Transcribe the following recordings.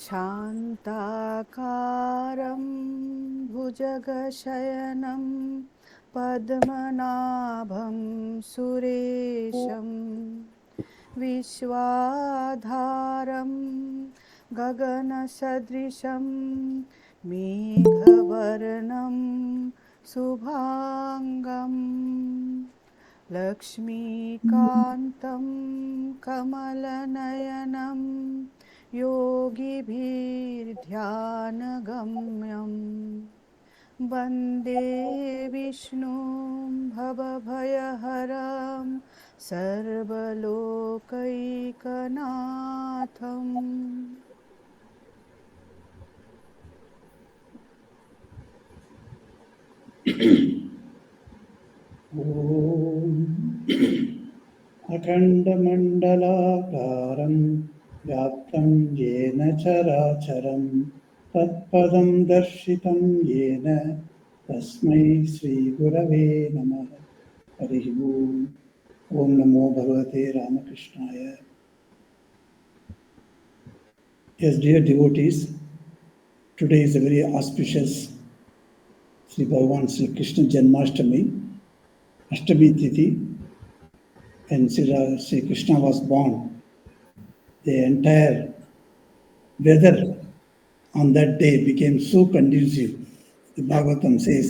शान्ताकारं भुजगशयनं पद्मनाभं सुरेशं विश्वाधारं गगनसदृशं मेघवर्णं शुभाङ्गं लक्ष्मीकान्तं कमलनयनं योगिभिर्ध्यानगम्यं वन्दे विष्णुं भवभयहरं सर्वलोकैकनाथम्। अखण्डमण्डलाकारं व्याप्तं येन चराचरं तत्पदं दर्शितं येन तस्मै श्रीगुरवे नमः। हरिः ओम्। ॐ नमो भगवते रामकृष्णाय। Yes, dear devotees, today is a very auspicious Sri Bhagavan Sri Krishna Janmashtami, Ashtami Tithi. When Sri Krishna was born, the entire weather on that day became so conducive. The Bhagavatam says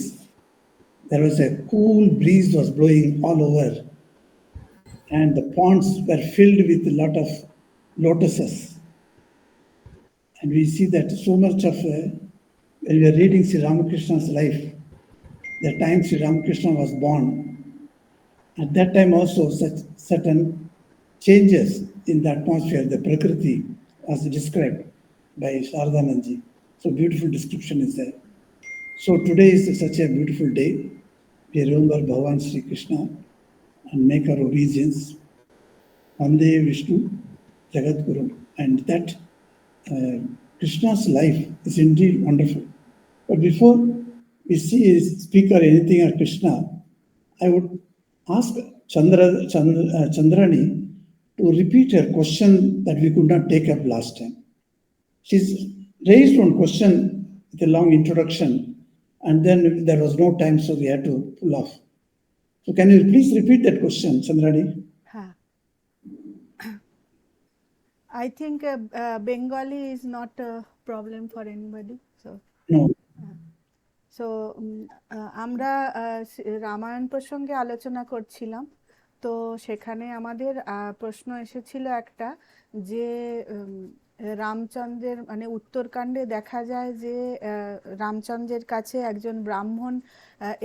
there was a cool breeze was blowing all over, and the ponds were filled with a lot of lotuses. And we see that so much of when we are reading Sri Ramakrishna's life, the time Sri Ramakrishna was born, at that time also such certain changes in the atmosphere, the Prakriti, was described by Saradananji. So beautiful description is there. So today is such a beautiful day. We remember Bhagavan Sri Krishna and make our obeisance. Vande Vishnu Jagat Guru. And that Krishna's life is indeed wonderful. But before we speak or anything on Krishna, I would ask Chandrani to repeat her question that we could not take up last time. She's raised one question with a long introduction, and then there was no time, so we had to pull off. So can you please repeat that question, Chandrani? I think Bengali is not a problem for anybody. So No. So আমরা রামায়ণ প্রসঙ্গে আলোচনা করছিলাম, তো সেখানে আমাদের প্রশ্ন এসেছিল একটা, যে রামচন্দ্রের মানে উত্তরকাণ্ডে দেখা যায় যে রামচন্দ্রের কাছে একজন ব্রাহ্মণ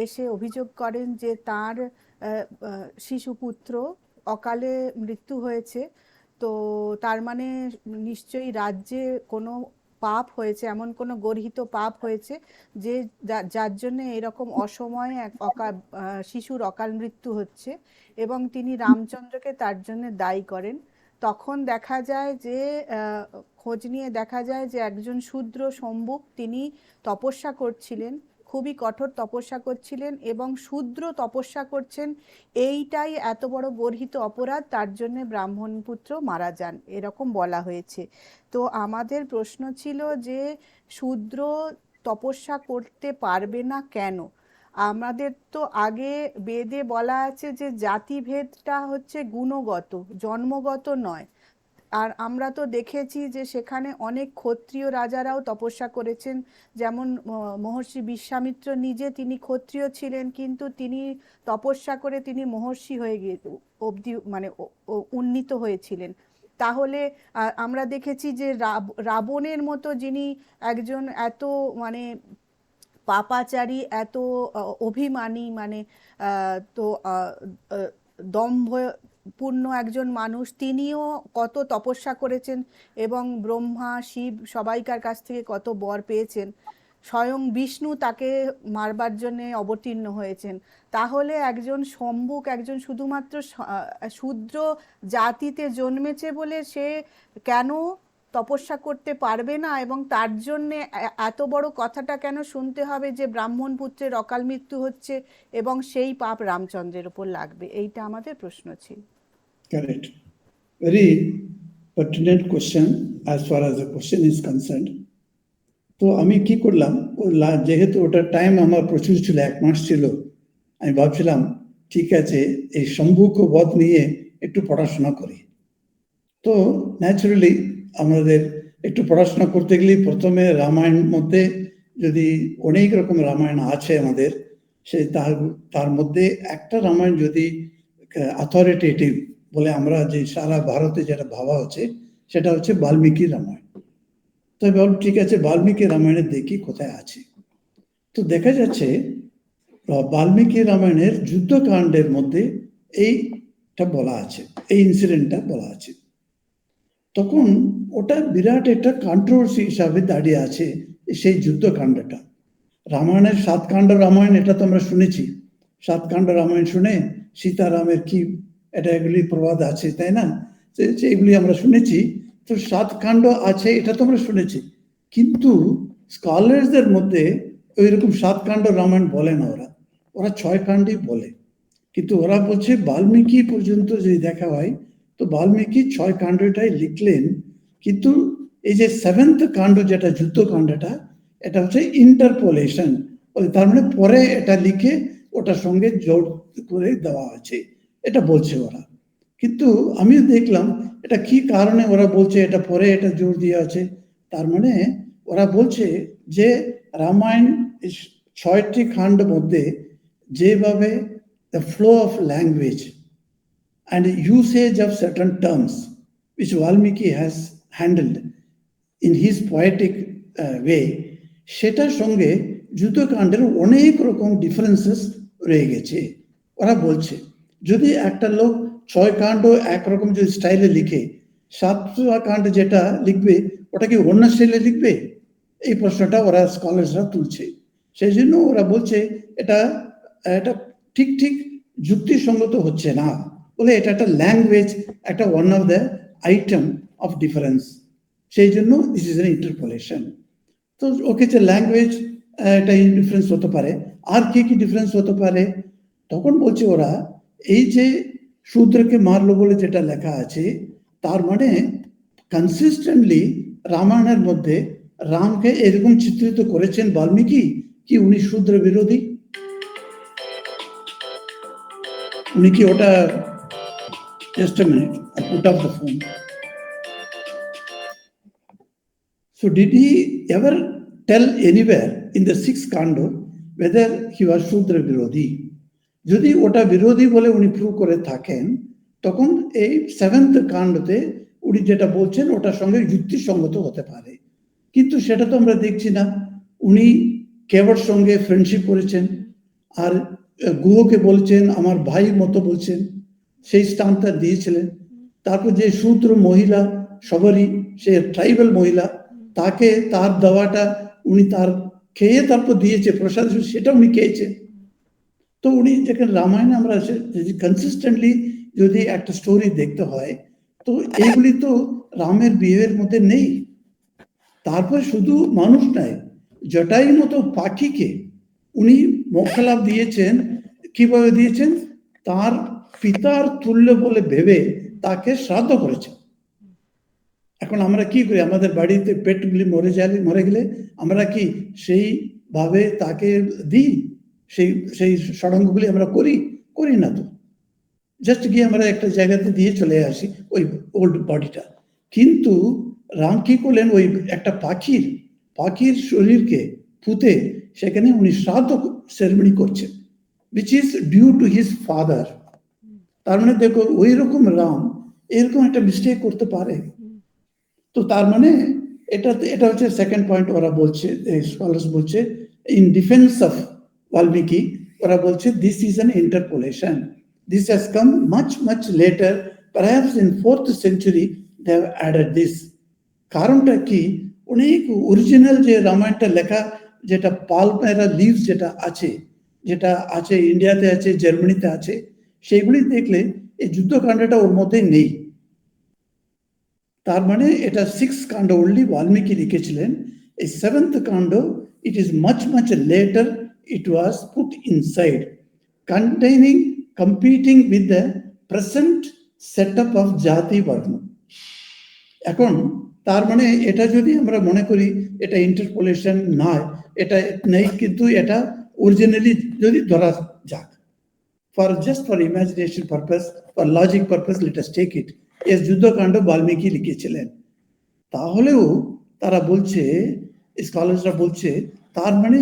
এসে অভিযোগ করেন যে তার শিশুপুত্র অকালে মৃত্যু হয়েছে, তো তার মানে নিশ্চয়ই রাজ্যে কোনো পাপ হয়েছে, এমন কোনো গর্হিত পাপ হয়েছে যে যার জন্য এরকম অসময়ে শিশুর অকাল মৃত্যু হচ্ছে, এবং তিনি রামচন্দ্রকে তার জন্য দায়ী করেন। তখন দেখা যায় যে খোঁজ নিয়ে দেখা যায় যে একজন শূদ্র সম্বুক, তিনি তপস্যা করছিলেন, খুবই কঠোর তপস্যা করছিলেন, এবং শূদ্র তপস্যা করছেন, এইটাই এত বড় গর্হিত অপরাধ, তার জন্য ব্রাহ্মণ পুত্র মারা যান, এরকম বলা হয়েছে। তো আমাদের প্রশ্ন ছিল যে শূদ্র তপস্যা করতে পারবে না কেন? আমাদের তো আগে বেদে বলা আছে যে জাতিভেদটা হচ্ছে গুণগত, জন্মগত নয়। আর আমরা তো দেখেছি যে সেখানে অনেক ক্ষত্রিয় রাজারাও তপস্যা করেছেন, যেমন মহর্ষি বিশ্বামিত্র নিজে, তিনি ক্ষত্রিয় ছিলেন, কিন্তু তিনি তপস্যা করে তিনি মহর্ষি হয়ে গিয়ে অবধি মানে উন্নীত হয়েছিলেন। তাহলে আমরা দেখেছি যে রাবণের মতো, যিনি একজন এত মানে পাপাচারী, এত অভিমানী, মানে তো দম্ভপূর্ণ একজন মানুষ, তিনিও কত তপস্যা করেছেন এবং ব্রহ্মা শিব সবাইকার কাছ থেকে কত বর পেয়েছেন, স্বয়ং বিষ্ণু তাকে মারবার জন্যে অবতীর্ণ হয়েছেন। তাহলে একজন সম্বুক, একজন শুধুমাত্র শূদ্র জাতিতে জন্মেছে বলে সে কেন তপস্যা করতে পারবে না, এবং তার জন্যে এত বড় কথাটা কেন শুনতে হবে যে ব্রাহ্মণ পুত্রের অকাল মৃত্যু হচ্ছে এবং সেই পাপ রামচন্দ্রের উপর লাগবে? এইটা আমাদের প্রশ্ন ছিল। Correct. very pertinent question as far as the question is concerned. তো আমি কি করলাম, যেহেতু ওটা টাইম আমার প্রচুর ছিল, 1 মাস ছিল, আমি ভাবছিলাম ঠিক আছে এই সম্মুখ বধ নিয়ে একটু পড়াশোনা করি। তো ন্যাচারালি আমাদের একটু পড়াশোনা করতে গেলে প্রথমে রামায়ণ মধ্যে যদি অনেক রকম রামায়ণ আছে আমাদের, সে তার মধ্যে একটা রামায়ণ যদি অথরিটেটিভ বলে আমরা যে সারা ভারতে যেটা ভাবা হচ্ছে সেটা হচ্ছে বাল্মীকি রামায়ণ। তো ভাবলাম ঠিক আছে বাল্মীকি রামায়ণে দেখি কোথায় আছে। তো দেখা যাচ্ছে বাল্মীকি রামায়ণের যুদ্ধকাণ্ডের মধ্যে এইটা বলা আছে, এই ইনসিডেন্টটা বলা আছে। তখন ওটা বিরাট একটা কন্ট্রোভার্সি হিসাবে দাঁড়িয়ে আছে সেই যুদ্ধকাণ্ডটা। রামায়ণের 7 কাণ্ড রামায়ণ, এটা তো আমরা শুনেছি। 7 কাণ্ড রামায়ণ শুনে সীতারামের কি এটা এগুলি প্রবাদ আছে, তাই না? এগুলি আমরা শুনেছি। তো 7 কাণ্ড আছে এটা তো আমরা শুনেছি, কিন্তু স্কলার্সদের মধ্যে ওইরকম 7 কাণ্ড রামায়ণ বলে না, ওরা 6 কাণ্ডই বলে। কিন্তু ওরা বলছে বাল্মীকি পর্যন্ত যদি দেখা হয় তো বাল্মীকি 6 কাণ্ডটাই লিখলেন, কিন্তু এই যে 7th কাণ্ড যেটা যুদ্ধকাণ্ডটা, এটা হচ্ছে ইন্টারপোলেশন, তার মানে পরে এটা লিখে ওটার সঙ্গে জোর করে দেওয়া আছে, এটা বলছে ওরা। কিন্তু আমিও দেখলাম এটা কি কারণে ওরা বলছে এটা পরে এটা জোর দিয়ে আছে। তার মানে ওরা বলছে যে রামায়ণ 6টি কাণ্ড মধ্যে যেভাবে the flow of language and usage of certain terms which Valmiki has handled in his poetic way, সেটার সঙ্গে যুদ্ধকাণ্ডের অনেক রকম ডিফারেন্সেস রয়ে গেছে। ওরা বলছে যদি একটা লোক 6 কাণ্ড একরকম যদি স্টাইলে লিখে, 7 কাণ্ড যেটা লিখবে ওটা কি অন্য স্টাইলে লিখবে? এই প্রশ্নটা ওরা স্কলার্সরা তুলছে। সেই জন্য ওরা বলছে এটা ঠিক যুক্তিসঙ্গত হচ্ছে না, বলে এটা একটা ল্যাঙ্গুয়েজ, একটা one of the item of difference, সেই জন্য দিস ইজ এন ইন্টারপোলেশন। তো ওকে যে ল্যাঙ্গুয়েজ একটা ডিফারেন্স হতে পারে, আর কি ডিফারেন্স হতে পারে? তখন বলছে ওরা এই যে শূদ্রকে মারলো বলে যেটা লেখা আছে, তার মানে কনসিস্টেন্টলি রামায়ণের মধ্যে রামকে এরকম চিত্রিত করেছেন বাল্মীকি কি উনি শূদ্র বিরোধী? উনি কি ওটা, just a minute, I put up the phone. So did he ever tell anywhere in the 6th kando whether he was Shudra Virodhi? যদি ওটা বিরোধী বলে উনি প্রুভ করে থাকেন, তখন এই 7th কাণ্ডতে উনি যেটা বলছেন ওটার সঙ্গে যুক্তিসঙ্গত হতে পারে। কিন্তু সেটা তো আমরা দেখছি না। উনি কেবর সঙ্গে ফ্রেন্ডশিপ করেছেন, আর গুহকে বলছেন আমার ভাই মতো বলছেন, সেই স্থানটা দিয়েছিলেন। তারপর যে শূদ্র মহিলা সবারই, সে ট্রাইবাল মহিলা, তাকে তার দেওয়াটা উনি তার খেয়ে তারপর দিয়েছে প্রসাদ, সেটা উনি খেয়েছেন। তো উনি যেখানে রামায়ণে আমরা যদি কনসিস্টেন্টলি যদি একটা স্টোরি দেখতে হয়, তো এইগুলি তো রামের বিহের মধ্যে নেই। তারপর শুধু মানুষ নয়, জটাই মতো পাখিকে উনি মোক্ষলাভ দিয়েছেন। কিভাবে দিয়েছেন? তার পিতার তুল্য বলে ভেবে তাকে শ্রাদ্ধ করেছেন। এখন আমরা কি করি, আমাদের বাড়িতে পেটগুলি মরে গেলে আমরা কি সেইভাবে তাকে দিই? সেই ষড়ঙ্গগুলি আমরা করি না তো, জাস্ট গিয়ে আমরা একটা জায়গাতে দিয়ে চলে আসি ওই ওল্ড বডিটা। কিন্তু রাম কি করলেন, ওই একটা পাখির শরীরকে পুঁতে সেখানে উনি শ্রাদ্ধ সেরেমনি করছেন, which is due to his father. তার মানে দেখো ওই রকম রাম এরকম একটা মিস্টেক করতে পারে। তো তার মানে এটা হচ্ছে সেকেন্ড পয়েন্ট। ওরা বলছে, স্কলার্স বলছে ইন ডিফেন্স অফ বাল্মীকি, ওরা বলছে this is an interpolation, this has come much later, perhaps in 4th century they have added this. কারণটা কি, অনেক অরিজিনাল যে রামায়ণটা লেখা, যেটা পালমেরা লিভস যেটা আছে ইন্ডিয়াতে আছে, জার্মানিতে আছে, সেগুলি দেখলে এই যুদ্ধকাণ্ডটা ওর মধ্যে নেই। তার মানে এটা 6th কাণ্ড অনলি বাল্মীকি লিখেছিলেন। এই 7th কাণ্ড, it is much later it was put inside, competing with the present setup of জাতি বর্ণ। এখন তার মানে এটা যদি আমরা মনে করি এটা ইন্টারপোলেশন নয়, এটা নেই, কিন্তু এটা অরিজিনালি যদি ধরা যাক, for just for imagination purpose, for logic purpose, let us take it, as যুদ্ধকাণ্ড বাল্মীকি লিখেছিলেন। তাহলেও তারা বলছে, স্কলারসরা বলছে, তার মানে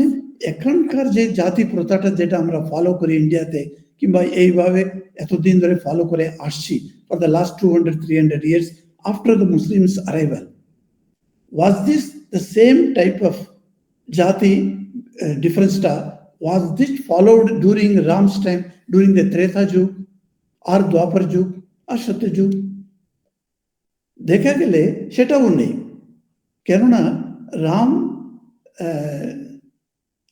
এখানকার যে জাতি প্রথাটা যেটা আমরা ফলো করি ইন্ডিয়াতে, কিংবা এইভাবে এতদিন ধরে ফলো করে আসছি for the last 200-300 years after the Muslims' arrival, was this the same type of jati difference-ta, was this followed during Ram's time, during the Treta Yug or Dwapar Yug or Satya Yug? দেখা গেলে সেটাও নেই। কেননা রাম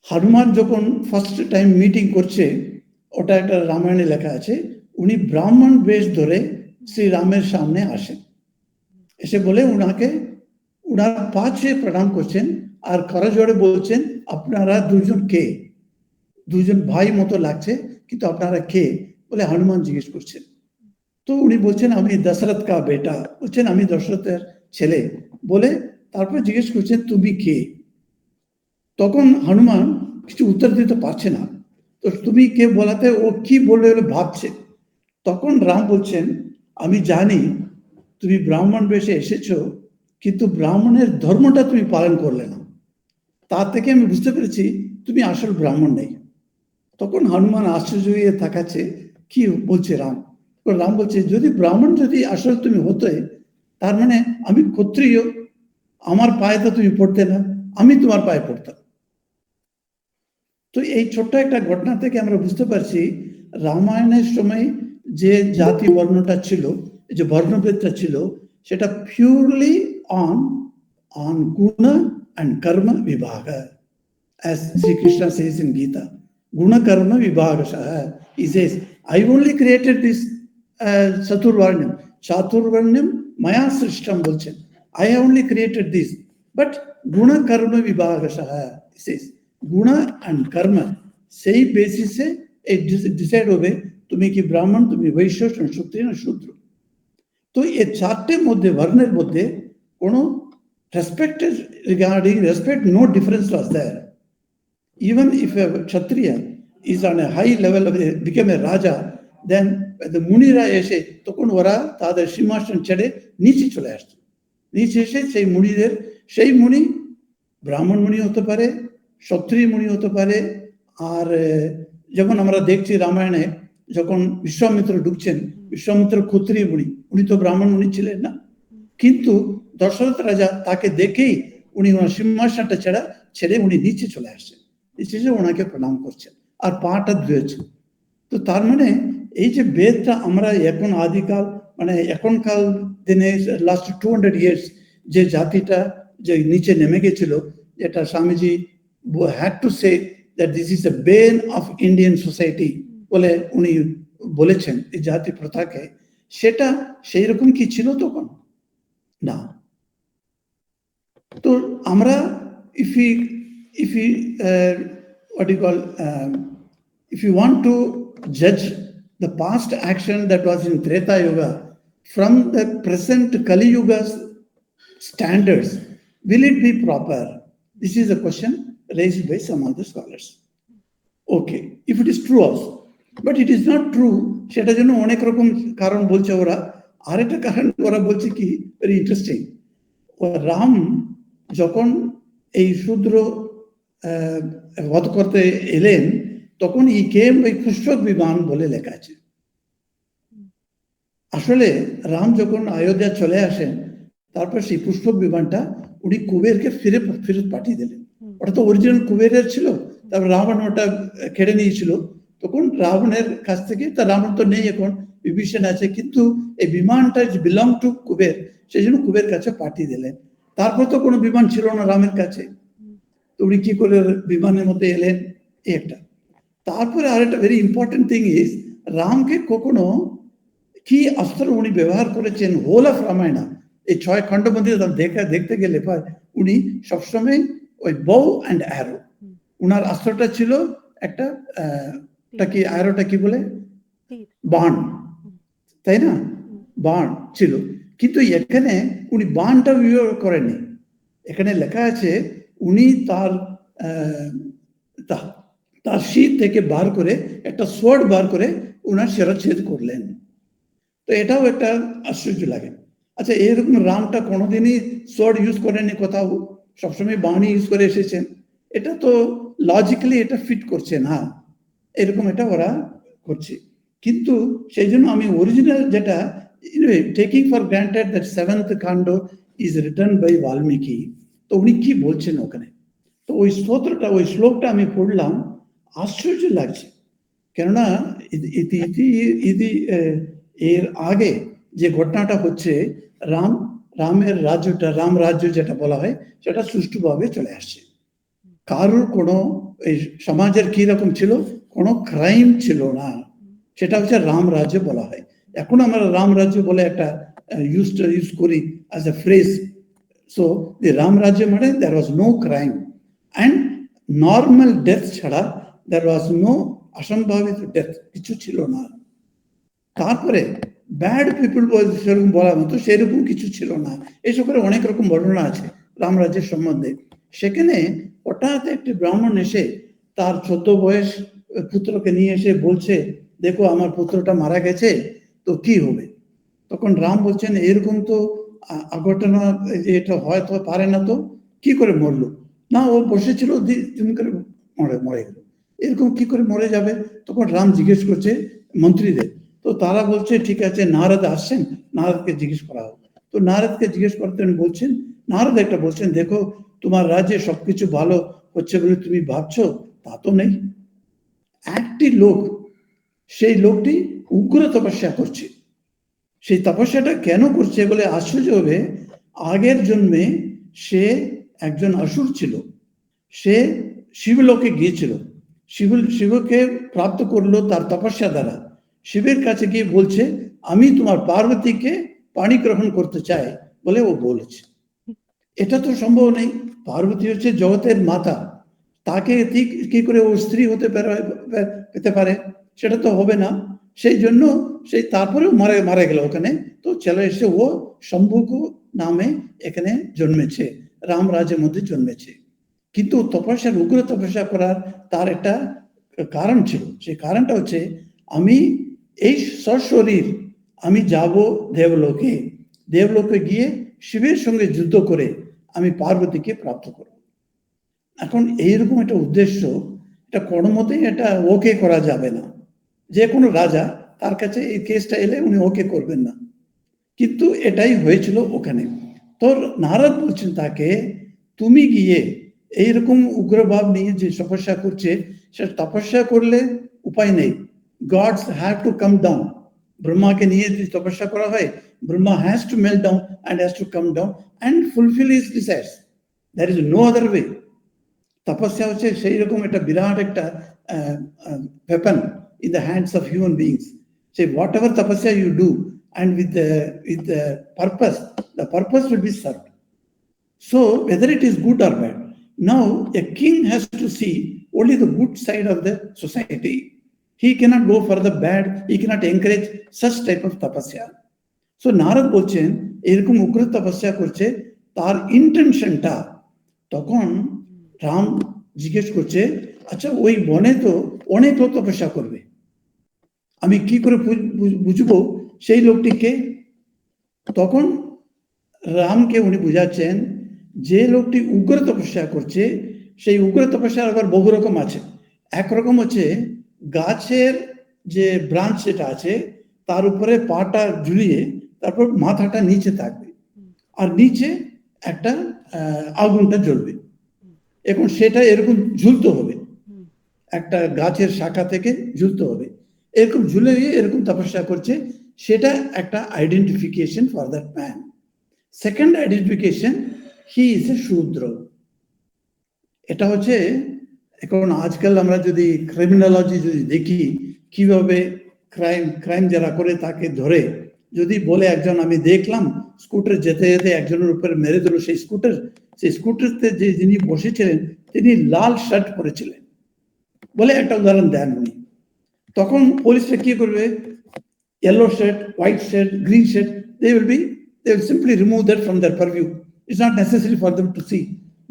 হনুমান যখন first time meeting করছে, ওটা একটা রামায়ণে লেখা আছে, উনি ব্রাহ্মণ বেশ ধরে শ্রীরামের সামনে আসেন, এসে বলে উনার পা ছুঁয়ে প্রণাম করছেন, আর করজোড়ে বলছেন, আপনারা দুজন কে? দুজন ভাই মতো লাগছে, কিন্তু আপনারা কে? বলে হনুমান জিজ্ঞেস করছেন। তো উনি বলছেন, আমি দশরথ কা বেটা, বলছেন আমি দশরথের ছেলে। বলে তারপর জিজ্ঞেস করছেন, তুমি কে? তখন হনুমান কিছু উত্তর দিতে পারছে না, তো তুমি কে বলাতে ও কি বলবে বলে ভাবছে। তখন রাম বলছেন, আমি জানি তুমি ব্রাহ্মণ বেশে এসেছো, কিন্তু ব্রাহ্মণের ধর্মটা তুমি পালন করলে না, তা থেকে আমি বুঝতে পেরেছি তুমি আসল ব্রাহ্মণ নেই। তখন হনুমান আশ্চর্য হয়ে তাকাচ্ছে, কি বলছে রাম? রাম বলছে, যদি ব্রাহ্মণ যদি আসল তুমি হতে, তার মানে আমি ক্ষত্রিয়, আমার পায়ে তো তুমি পড়তে না, আমি তোমার পায়ে পড়তাম। তো এই ছোট্ট একটা ঘটনা থেকে আমরা বুঝতে পারছি রামায়ণের সময় যে জাতি বর্ণটা ছিল, যে বর্ণভেদটা ছিল, সেটা purely on guna and karma vibhaga, as Sri Krishna says in Gita. Guna karma vibhagashaha. He says, I only created this chaturvarnyam maya srishtam bolchen. I have only created this, but guna karma vibhagashaha, he says. গুণা and কর্ম, সেই বেসিসে এই decide হবে তুমি কি ব্রাহ্মণ, তুমি বৈশ্য, ক্ষত্রিয় না শূদ্র। তো এই চারটের মধ্যে বর্ণের মধ্যে কোনো respect regarding respect, no difference was there. Even if a Kshatriya is on a high level of become a raja, then মুনিরা এসে তখন ওরা তাদের সিংহাসন ছেড়ে নিচে চলে আসতো। নিচে এসে সেই মুনি ব্রাহ্মণ মুনি হতে পারে, ক্ষত্রিয় মুনি হতে পারে। আর যেমন আমরা দেখছি রামায়ণে যখন বিশ্বামিত্র ঢুকছেন, বিশ্বামিত্র ক্ষত্রিয় মুনি, উনি তো ব্রাহ্মণ মুনি ছিলেন না, কিন্তু দশরথ রাজা তাকে দেখেই উনি ওনার সিংহাসনটা ছেড়ে উনি নিচে চলে আসছেন, নিচে এসে ওনাকে প্রণাম করছেন আর পাটা ধুয়েছেন। তো তার মানে এই যে বেদটা আমরা এখন আদিকাল, মানে এখনকার দিনে লাস্ট 200 years যে জাতিটা যে নিচে নেমে গেছিল, যেটা Swamiji had to say that this is a bane of Indian society বলে উনি বলেছেন এই জাতি প্রথাকে, সেটা সেই রকম কি ছিল তখন? না। তো আমরা if we what do you call, if you want to judge the past action that was in Treta Yuga from the present Kali Yuga's standards, will it be proper? This is a question raised by some other scholars. Okay, if it is true also, but it is not true, সেটা জন্য অনেক রকম কারণ বলছে ওরা। আরেকটা কারণ ওরা বলছে কি, ভেরি ইন্টারেস্টিং, রাম যখন এই শূদ্র বধ করতে এলেন, তখন ই কেম বাই পুষ্পক বিমান বলে লেখা আছে। আসলে রাম যখন অযোধ্যা চলে আসেন, তারপর সেই পুষ্পক বিমানটা উনি কুবেরকে ফেরত পাঠিয়ে দিলেন। ওটা তো অরিজিনাল কুবেরের ছিল, তারপর রাবণ ওটা কেড়ে নিয়েছিল। তখন রাবণের কাছ থেকে, তা রাবণ তো নেই এখন, বিভীষণ আছে, কিন্তু এই বিমানটা বিলং টু কুবের, সেই জন্য কুবের কাছে পাঠিয়ে দিলেন। তারপর তো কোনো বিমান ছিল না রামের কাছে, তো উনি কি করে বিমানের মধ্যে এলেন, একটা। তারপরে আরেকটা ভেরি ইম্পর্টেন্ট থিং ইজ, রামকে কখনো কি অস্ত্র উনি ব্যবহার করেছেন হোল অফ রামায়ণ, এই 6 খণ্ড মধ্যে দেখতে গেলে উনি সবসময় ওই বউ অ্যান্ড অ্যারো, উনার অস্ত্রটা ছিল একটা কি, অ্যারোটা কি বলে, বাণ, তাই না? বাণ ছিল, কিন্তু এখানে উনি বাণটা ব্যবহার করেননি। এখানে লেখা আছে উনি তার শীত থেকে বার করে একটা সোয়ার্ড বার করে ওনার শিরচ্ছেদ করলেন। তো এটাও একটা আশ্চর্য লাগে। আচ্ছা, এরকম রামটা কোনোদিনই সোয়ার্ড ইউজ করেননি কোথাও, সবসময় বাণী ইউজ করে এসেছেন। এটা তো লজিক্যালি এটা ফিট করছে না, এরকম এটা ওরা করছে। কিন্তু সেই জন্য আমি অরিজিনাল যেটা taking for granted that seventh কাণ্ড ইজ রিটন বাই বাল্মীকি, তো উনি কি বলছেন ওখানে, তো ওই স্তোত্রটা ওই শ্লোকটা আমি পড়লাম, আশ্চর্য লাগছে। কেননা এর আগে যে ঘটনাটা হচ্ছে, রামের রাজ্যটা, রাম রাজ্য যেটা বলা হয়, সেটা সুষ্ঠুভাবে চলে আসছে। কারোর কোনো এই সমাজের কি রকম ছিল, কোনো ক্রাইম ছিল না, সেটা হচ্ছে রাম রাজ্য বলা হয়। এখন আমরা রাম রাজ্য বলে একটা ইউজ করি as a phrase. So the Ram Rajya মানে there was no crime and normal death ছাড়া দ্যার ওয়াজ নো অসম্ভাবিত ডেথ কিছু ছিল না। তারপরে ব্যাড পিপুল সেরকম বলার মতো সেরকম কিছু ছিল না। এসব করে অনেক রকম বর্ণনা আছে রামরাজ্যের সম্বন্ধে। সেখানে হঠাৎ একটি ব্রাহ্মণ এসে তার 14 বয়স পুত্রকে নিয়ে এসে বলছে, দেখো আমার পুত্রটা মারা গেছে, তো কি হবে? তখন রাম বলছেন, এরকম তো ঘটনা এটা হয়তো পারে না, তো কি করে মরলো? না, ও বসেছিল তুমি করে মরে গেল, এরকম কি করে মরে যাবে? তখন রাম জিজ্ঞেস করছে মন্ত্রীদের, তো তারা বলছে ঠিক আছে, নারদ আসছেন, নারদকে জিজ্ঞেস করা হোক। তো নারদকে জিজ্ঞেস করতে বলছেন, নারদ একটা বলছেন, দেখো তোমার রাজ্যে সবকিছু ভালো হচ্ছে বলে তুমি ভাবছো, তা তো নেই। একটি লোক, সেই লোকটি উগ্র তপস্যা করছে। সেই তপস্যাটা কেন করছে বলে আশ্চর্য হবে, আগের জন্মে সে একজন অসুর ছিল, সে শিবলোকে গিয়েছিল, শিবকে প্রাপ্ত করলো তার তপস্যা দ্বারা। শিবের কাছে গিয়ে বলছে, আমি তোমার পার্বতীকে পানি গ্রহণ করতে চাই বলে ও বলেছে। এটা তো সম্ভব নেই, পার্বতী হচ্ছে জগতের মাতা, তাকে কি করে ও স্ত্রী হতে পেতে পারে? সেটা তো হবে না। সেই জন্য সেই তারপরেও মারা গেল ওখানে। তো চলে এসে ও শম্ভুকু নামে এখানে জন্মেছে, রাম রাজ্যের মধ্যে জন্মেছে। কিন্তু তপস্যার উগ্র তপস্যা করার তার একটা কারণ ছিল। সেই কারণটা হচ্ছে, আমি এই সশরীর আমি যাব দেবলোকে, দেবলোকে গিয়ে শিবের সঙ্গে যুদ্ধ করে আমি পার্বতীকে প্রাপ্ত করব। এখন এইরকম একটা উদ্দেশ্য, এটা কোনো মতেই এটা ওকে করা যাবে না। যে কোনো রাজা তার কাছে এই কেসটা এলে উনি ওকে করবেন না, কিন্তু এটাই হয়েছিল ওখানে। তো নারদ বলছেন তাকে, তুমি গিয়ে এইরকম উগ্রভাব নিয়ে যে তপস্যা করছে, সে তপস্যা করলে উপায় নেই, gods have to come down. ব্রহ্মাকে নিয়ে যদি তপস্যা করা হয়, Brahma has to melt down and has to come down and fulfil his desires. There is no other way. তপস্যা হচ্ছে সেই রকম একটা বিরাট একটা weapon in the hands of human beings. Say whatever tapasya you do, and with the purpose, the purpose will be served. So whether it is good or bad, now a king has to see only the good side of the society. He cannot go for the bad, he cannot encourage such type of tapasya. So Narad বলছেন এরকম উগ্র তপস্যা করছে, তার ইন্টেনশনটা। তখন রাম জিজ্ঞেস করছে, আচ্ছা ওই বনে তো অনেক লোক তপস্যা করবে, আমি কি করে বুঝবো সেই লোকটিকে? তখন রামকে উনি বুঝাচ্ছেন, যে লোকটি উগ্র তপস্যা করছে, সেই উগ্র তপস্যার আবার বহু রকম আছে। একরকম হচ্ছে গাছের যে ব্রাঞ্চ যেটা আছে, তার উপরে পাটা ঝুলিয়ে তারপর মাথাটা নিচে থাকবে, আর নিচে একটা আগুনটা জ্বলবে, এখন সেটা এরকম ঝুলতে হবে, একটা গাছের শাখা থেকে ঝুলতে হবে, এরকম ঝুলে গিয়ে এরকম তপস্যা করছে। সেটা একটা identification for that man. Second identification, he is a Shudra. এটা হচ্ছে, এখন আজকাল আমরা যদি ক্রিমিনোলজি যদি দেখি, কিভাবে ক্রাইম যারা করে তাকে ধরে, যদি বলে একজন আমি দেখলাম স্কুটার যেতে যেতে একজনের উপরে মেরে দিল সেই স্কুটারতে যে যিনি বসেছিলেন তিনি লাল শার্ট পরেছিলেন বলে একটা উদাহরণ দেন উনি, তখন পুলিশরা কি করবে? yellow shirt, white shirt, green shirt, they will simply remove that from their purview. It's not necessary for them to see.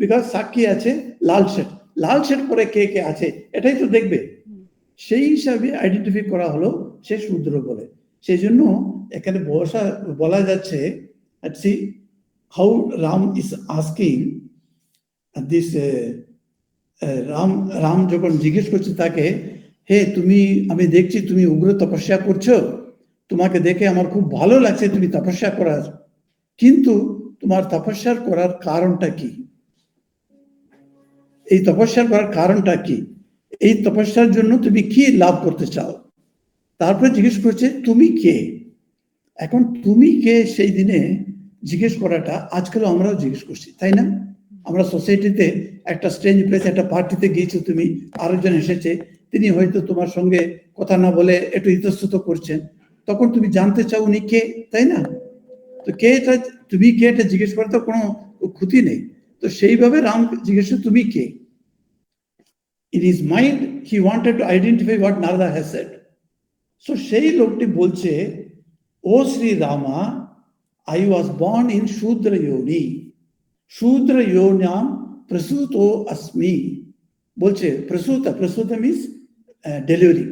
Because Saki ache, lal shirt pore ke ache, etai to dekhbe. সেই হিসাবে identify করা হলো সে শূদ্র বলে। সেই জন্য এখানে বলা যাচ্ছে, C how Ram is asking this, Ram যখন জিজ্ঞেস করছে তাকে, হে তুমি, আমি দেখছি তুমি উগ্র তপস্যা করছো, তোমাকে দেখে আমার খুব ভালো লাগছে তুমি তপস্যা করার, কিন্তু তোমার তপস্যার করার কারণটা কি? এই তপস্যার করার কারণটা কি? এই তপস্যার জন্য তুমি কি লাভ করতে চাও? তারপরে জিজ্ঞেস করছে তুমি কে। এখন তুমি কে সেই দিনে জিজ্ঞেস করাটা আজকালও আমরাও জিজ্ঞেস করছি, তাই না? আমরা সোসাইটিতে একটা স্ট্রেঞ্জ প্লেস, একটা পার্টিতে গিয়েছো তুমি, আরেকজন এসেছে, তিনি হয়তো তোমার সঙ্গে কথা না বলে একটু ইতস্তত করছেন, তখন তুমি জানতে চাও উনি কে, তাই না? তো কে এটা, তুমি কে এটা জিজ্ঞেস করা তো কোনো ক্ষতি নেই। তো সেইভাবে রাম জিজ্ঞেস তুমি কে। In his mind, he wanted to identify what Narada has said. So সেই লোকটি বলছে, ও শ্রী রামা, I was born in Shudra Yoni. Shudra Yonam Prasuto Asmi. বলছে প্রসূতা means ডেলিভারি,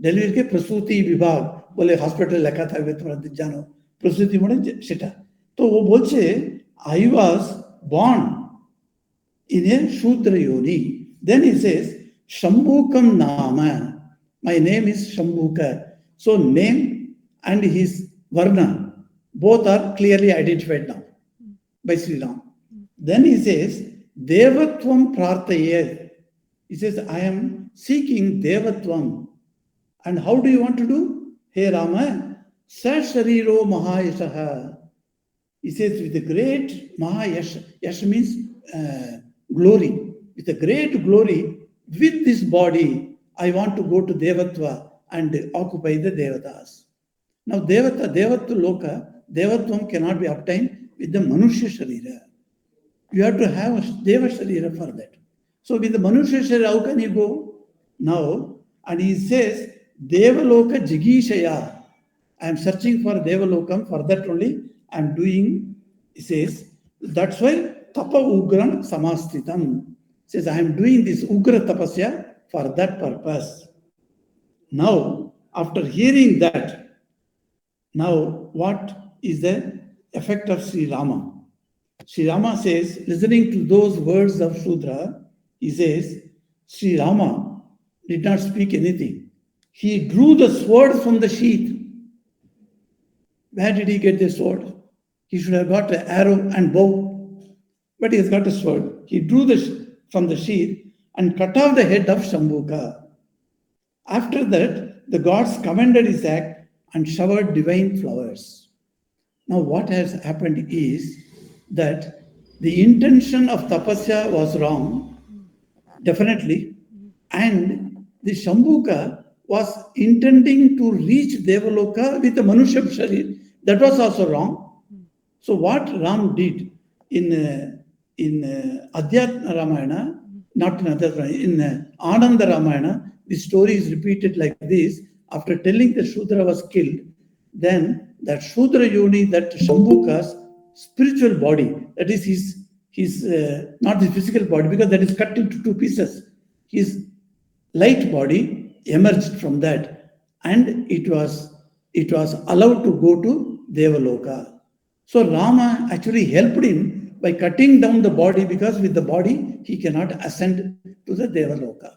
ডেলিভারিকে প্রসূতি বিভাগ বলে হসপিটালে লেখা থাকবে, তোমরা জানো প্রসূতি মানে সেটা। তো ও বলছে I was born in a Shudra Yoni. Then he says, Shambhukam Nama. My name is Shambhuka. So name and his Varna, both are clearly identified now by Sri Ram. Then he says, Devatvam Prarthayet. He says, I am seeking Devatvam. And how do you want to do? Hey Rama, Sashariro Mahayashaha. He says, with the great Mahayash, Yash means glory, with a great glory, with this body, I want to go to Devatva and occupy the Devatas. Now, Devatva Loka, Devatvam cannot be obtained with the Manushya Sharira. You have to have a Deva Sharira for that. So, with the Manushya Sharira, how can you go? Now, and he says, Devaloka Jigishaya. I am searching for Devalokam, for that only I am doing, he says, that's why Tapa Ugram Samastitam. Says, I am doing this Ugra Tapasya for that purpose. Now, after hearing that, now what is the effect of Sri Rama? Sri Rama says, listening to those words of Shudra, he says, Sri Rama did not speak anything. He drew the sword from the sheath. Where did he get the sword? He should have got an arrow and bow, but he has got a sword. He drew from the sheath and cut off the head of Shambhuka. After that, the gods commended his act and showered divine flowers. Now, what has happened is that the intention of tapasya was wrong, definitely, and the Shambhuka was intending to reach Devaloka with the Manushya Sharir. That was also wrong. So, what Ram did in Adhyatma Ramayana, not in Adhyatma, in Ananda Ramayana, the story is repeated like this. After telling that Shudra was killed, then that Shudra Yoni, that Shambhuka's spiritual body, that is his not his physical body, because that is cut into two pieces. His light body emerged from that, and it was allowed to go to Devaloka. So Rama actually helped him by cutting down the body, because with the body he cannot ascend to the Devaloka.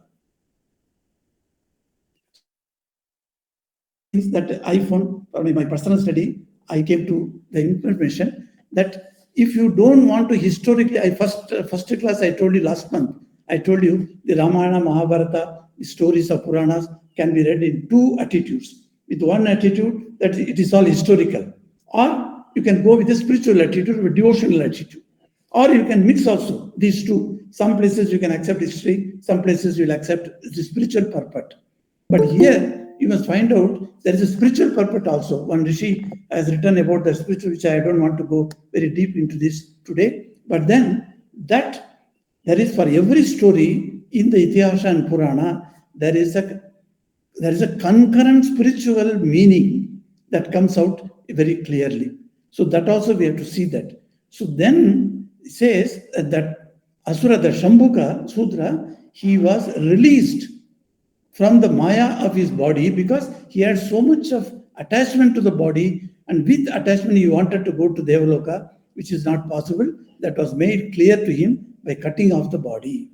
That I found for my personal study, I came to the information that if you don't want to historically, first class I told you last month, I told you the Ramayana, Mahabharata, the stories of Puranas can be read in two attitudes. With one attitude, that it is all historical, or you can go with a spiritual attitude, with devotional attitude, or you can mix also these two. Some places you can accept history, some places you will accept the spiritual purport. But here you must find out there is a spiritual purport also. One Rishi has written about the spiritual, which I don't want to go very deep into this today. But then that there is for every story in the Itihasa and Purana, there is a concurrent spiritual meaning that comes out very clearly. So that also we have to see that. So then it says that Asura, the Shambhuka Sudra, he was released from the Maya of his body because he had so much of attachment to the body, and with attachment he wanted to go to Devaloka, which is not possible. That was made clear to him by cutting off the body.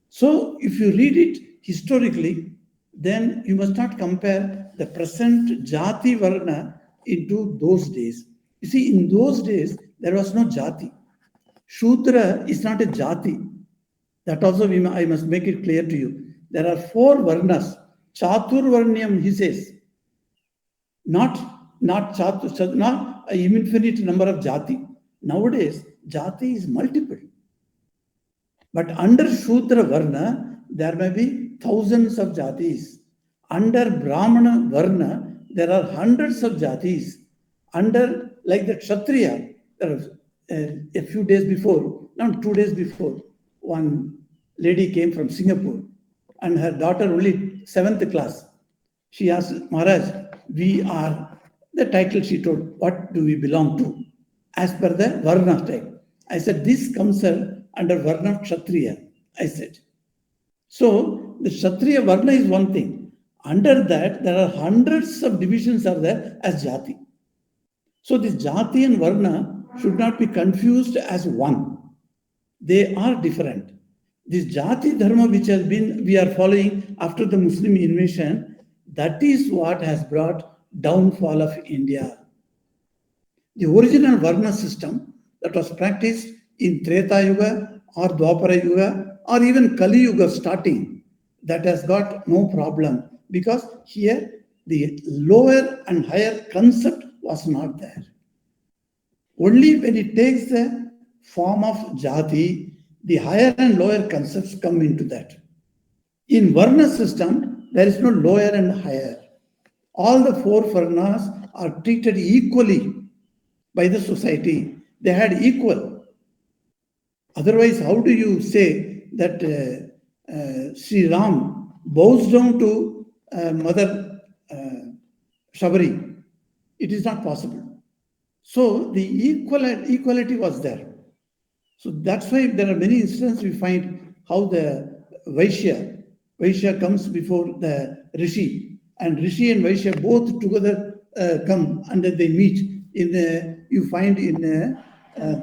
So if you read it historically, then you must not compare the present Jati Varna into those days. You see, in those days, there was no Jati. Shudra is not a Jati. That also I must make it clear to you. There are 4 Varnas. Chaturvarnyam, he says. Not an infinite number of Jati. Nowadays, Jati is multiple. But under Shudra Varna, there may be thousands of Jatis. Under Brahmana Varna, there are hundreds of Jatis. Under, like the Kshatriya, there are, a few days before, not 2 days before, one lady came from Singapore and her daughter only 7th class. She asked, Maharaj, we are, the title she told, what do we belong to? As per the Varna type. I said, this comes under Varna Kshatriya, I said. So the Kshatriya Varna is one thing. Under that, there are hundreds of divisions are there as Jati. So this Jati and Varna should not be confused as one. They are different. This Jati Dharma which has been, we are following after the Muslim invasion, that is what has brought downfall of India. The original Varna system that was practiced in Treta Yuga or Dwapara Yuga or even Kali Yuga starting, that has got no problem because here the lower and higher concept was not there. Only when it takes the form of Jati, the higher and lower concepts come into that. In Varna system, there is no lower and higher. All the 4 Varnas are treated equally by the society. They had equal. Otherwise, how do you say that Sri Ram bows down to Mother Shabari? It is not possible. So the equality was there. So that's why there are many instances we find how the Vaishya comes before the Rishi, and Rishi and Vaishya both together come and then they meet. You find in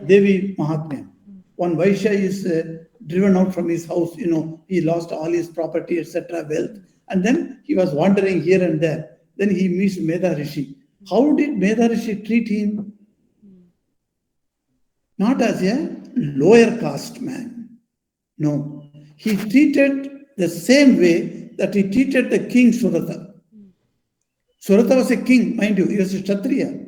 Devi Mahatmya. One Vaishya is driven out from his house, he lost all his property, etc., wealth, and then he was wandering here and there. Then he meets Medha Rishi. How did Medha Rishi treat him? Not as a lower caste man. No. He treated the same way that he treated the king Surata. Surata was a king, mind you, he was a Kshatriya.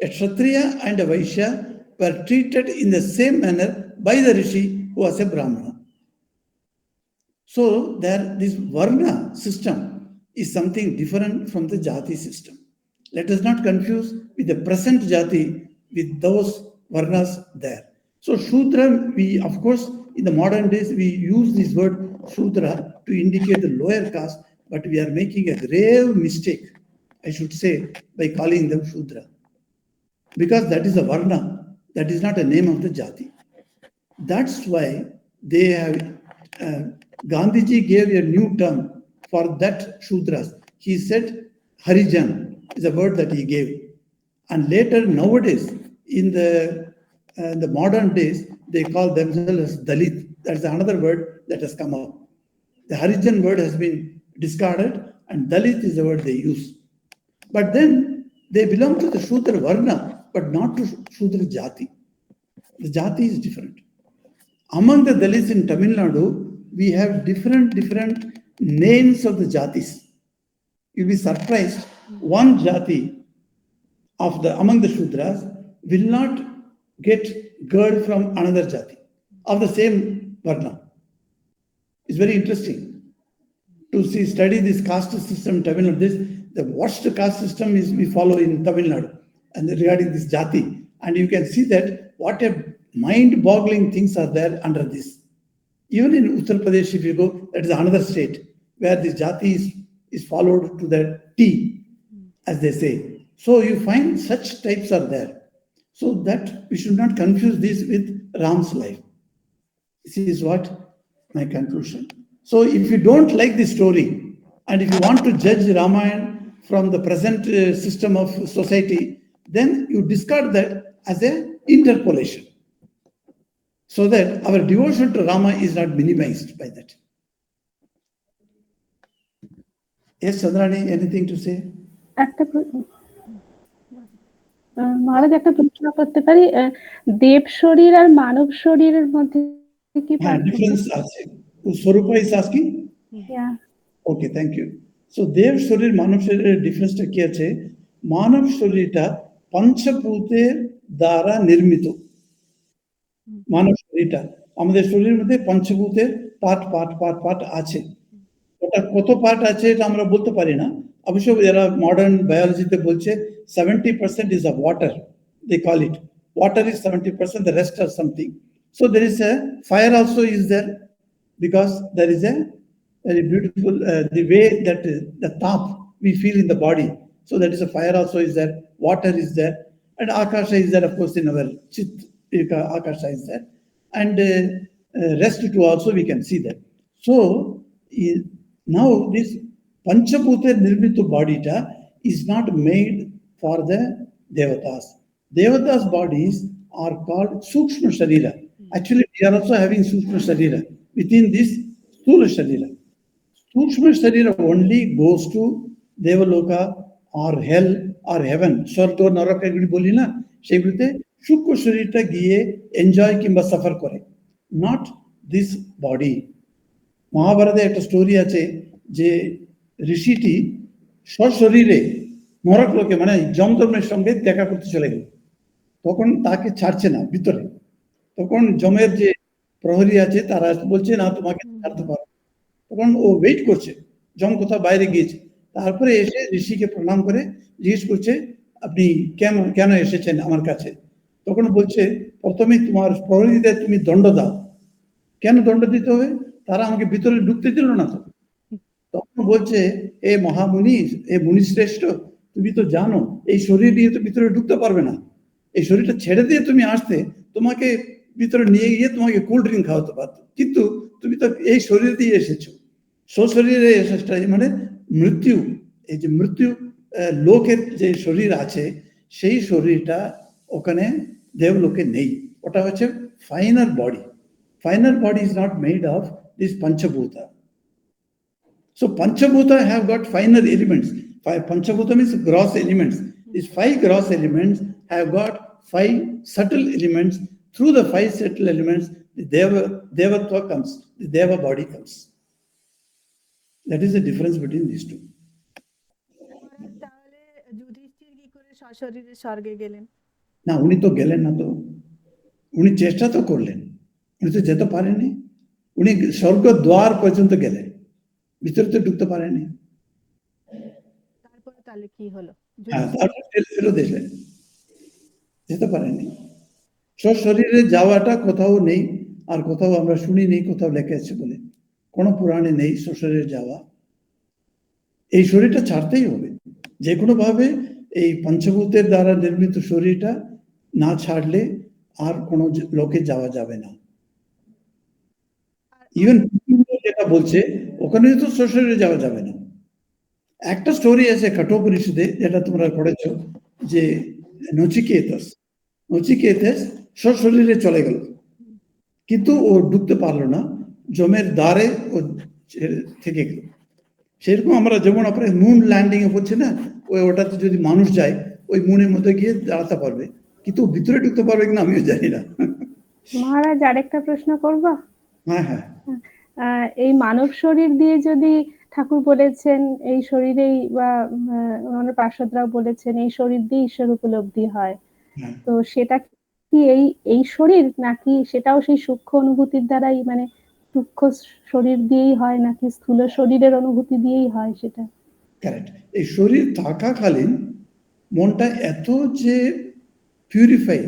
A Kshatriya and a Vaishya were treated in the same manner by the Rishi who was a Brahmana. So this Varna system is something different from the Jati system. Let us not confuse with the present Jati with those Varnas there. So Shudra, we, of course, in the modern days, we use this word Shudra to indicate the lower caste, but we are making a grave mistake, I should say, by calling them Shudra. Because that is a Varna, that is not a name of the Jati. That's why they have, Gandhiji gave a new term for that Shudras. He said Harijan is a word that he gave. And later, nowadays, in the modern days, they call themselves as Dalit. That's another word that has come up. The Harijan word has been discarded and Dalit is the word they use. But then they belong to the Shudra Varna, but not to Shudra Jati. The Jati is different. Among the Dalits in Tamil Nadu, we have different names of the Jatis. You'll be surprised. One Jati among the Shudras will not get girl from another Jati of the same Varna. It's very interesting to study this caste system in Tamil Nadu. The worst caste system is we follow in Tamil Nadu and regarding this Jati. And you can see that what a mind-boggling things are there under this. Even in Uttar Pradesh, if you go, that is another state where this Jati is followed to the T, as they say. So you find such types are there. So that we should not confuse this with Ram's life. This is what my conclusion. So if you don't like the story, and if you want to judge Ramayan from the present system of society, then you discard that as a interpolation, so that our devotion to Rama is not minimized by that. Yes, Sadrani, anything to say? মহারাজ একটা প্রশ্ন করতে পারি, দেব শরীর আর মানব শরীরের মধ্যে কি difference আছে? Swarupa is asking? Yeah. Okay, thank you. So দেব শরীর মানব শরীরের ডিফারেন্সটা কি আছে? মানব শরীরটা পঞ্চভূতের দ্বারা নির্মিত। মানব শরীরটা, আমাদের শরীরের মধ্যে পঞ্চভূতের পার্ট আছে। ওটা কত পার্ট আছে এটা আমরা বলতে পারি না। অবশ্য যারা মডার্ন বায়োলজিতে বলছে 70% is of water, they call it. Water is 70%, the rest are something. So there is a fire also is there, because there is a very beautiful the way that the top we feel in the body. So that is a fire also is there, water is there, and akasha is there, of course, in our chit, akasha is there, and rest too also we can see that. So now this panchabhuta nirmita body is not made for the devatas. Devatas bodies are called sukshma sharira. Actually, we are also having sukshma sharira within this sthula sharira. Sukshma sharira only goes to devaloka or hell or heaven. Swarga naraka এগুলি বলি না, সেগুলিতে সূক্ষ্ম শরীরটা গিয়ে enjoy কিংবা suffer করে, not this body. মহাভারতে একটা স্টোরি আছে যে ঋষিটি সশরীরে নরক লোকে মানে যমধর্মের সঙ্গে দেখা করতে চলে গেল। তখন তাকে ছাড়ছে না ভিতরে। তখন যমের যে প্রহরী আছে তারা বলছে না তোমাকে ছাড়তে পারো। তখন ও ওয়েট করছে, যম কোথাও বাইরে গিয়েছে। তারপরে এসে ঋষিকে প্রণাম করে জিজ্ঞেস করছে আপনি কেন এসেছেন আমার কাছে? তখন বলছে প্রথমে তোমার প্রহরীদের তুমি দণ্ড দাও। কেন দণ্ড দিতে হবে? তারা আমাকে ভিতরে ঢুকতে দিল না তো। তখন বলছে এ মহামুনি, এ মুনি শ্রেষ্ঠ, তুমি তো জানো এই শরীর দিয়ে তো ভিতরে ঢুকতে পারবে না। এই শরীরটা ছেড়ে দিয়ে তুমি আসতে, তোমাকে ভিতরে নিয়ে গিয়ে তোমাকে কোল্ড ড্রিঙ্ক খাওয়াতে পারতো, কিন্তু তুমি তো এই শরীর দিয়ে এসেছো। শরীরে এসেছে মানে মৃত্যু, এই যে মৃত্যু লোকের যে শরীর আছে সেই শরীরটা ওখানে দেবলোকে নেই। ওটা হচ্ছে final body. Final body is not made of this Panchabhuta. So Panchabhuta have got finer elements. Panchabhuta means gross elements. These 5 gross elements have got 5 subtle elements. Through the 5 subtle elements, the Devatva comes, the Deva body comes. That is the difference between these two. তাহলে যুধিষ্ঠির কি করে সশরীরে স্বর্গে গেলেন? না, উনি তো গেলেন না, তো উনি চেষ্টা তো করলেন, উনি তো যেতে পারেনি। উনি স্বর্গ দ্বার পর্যন্ত গেলেন, ভিতরে তো ঢুকতে পারেনি। তারপরে তাহলে কি হলো? ফেরত এলেন, যেতে পারেনি। সশরীরে যাওয়াটা কোথাও নেই, আর কোথাও আমরা শুনি নেই কোথাও লেখা আছে বলে, কোনো পুরাণে নেই সশরীরে যাওয়া। এই শরীরটা ছাড়তেই হবে যে কোনো ভাবে। এই পঞ্চভূতের দ্বারা নির্মিত শরীরটা না ছাড়লে আর কোনো লোকে যাওয়া যাবে না। ইভেন যেটা বলছে ওখানে তো সশরীরে যাওয়া যাবে না। একটা স্টোরি আছে কঠোপনিষদে, যেটা তোমরা পড়েছ, যে নচিকেতাস সশরীরে চলে গেল, কিন্তু ও ঢুকতে পারলো না, যমের দ্বারে ও থেকে গেল। সেরকম আমরা যেমন আপনার মুন ল্যান্ডিং এ হচ্ছে না, ওটাতে যদি মানুষ যায় ওই মুনের মধ্যে গিয়ে দাঁড়াতে পারবে, কিন্তু ভিতরে ঢুকতে পারবে কিনা আমিও জানি না। মহারাজ আরেকটা প্রশ্ন করব? হ্যাঁ হ্যাঁ। এই মানব শরীর দিয়ে যদি ঠাকুর বলেছেন এই শরীরেই, বা অন্য পার্শ্বদরাও বলেছেন এই শরীর দিয়ে ঈশ্বর উপলব্ধি হয়, তো সেটা কি এই শরীর, নাকি সেটাও সেই সূক্ষ্ম অনুভূতির দ্বারাই, মানে সূক্ষ্ম শরীর দিয়েই হয়, নাকি স্থূল শরীরের অনুভূতি দিয়েই হয় সেটা? কারেক্ট। এই শরীর থাকাকালীন মনটা এত যে পিউরিফাই,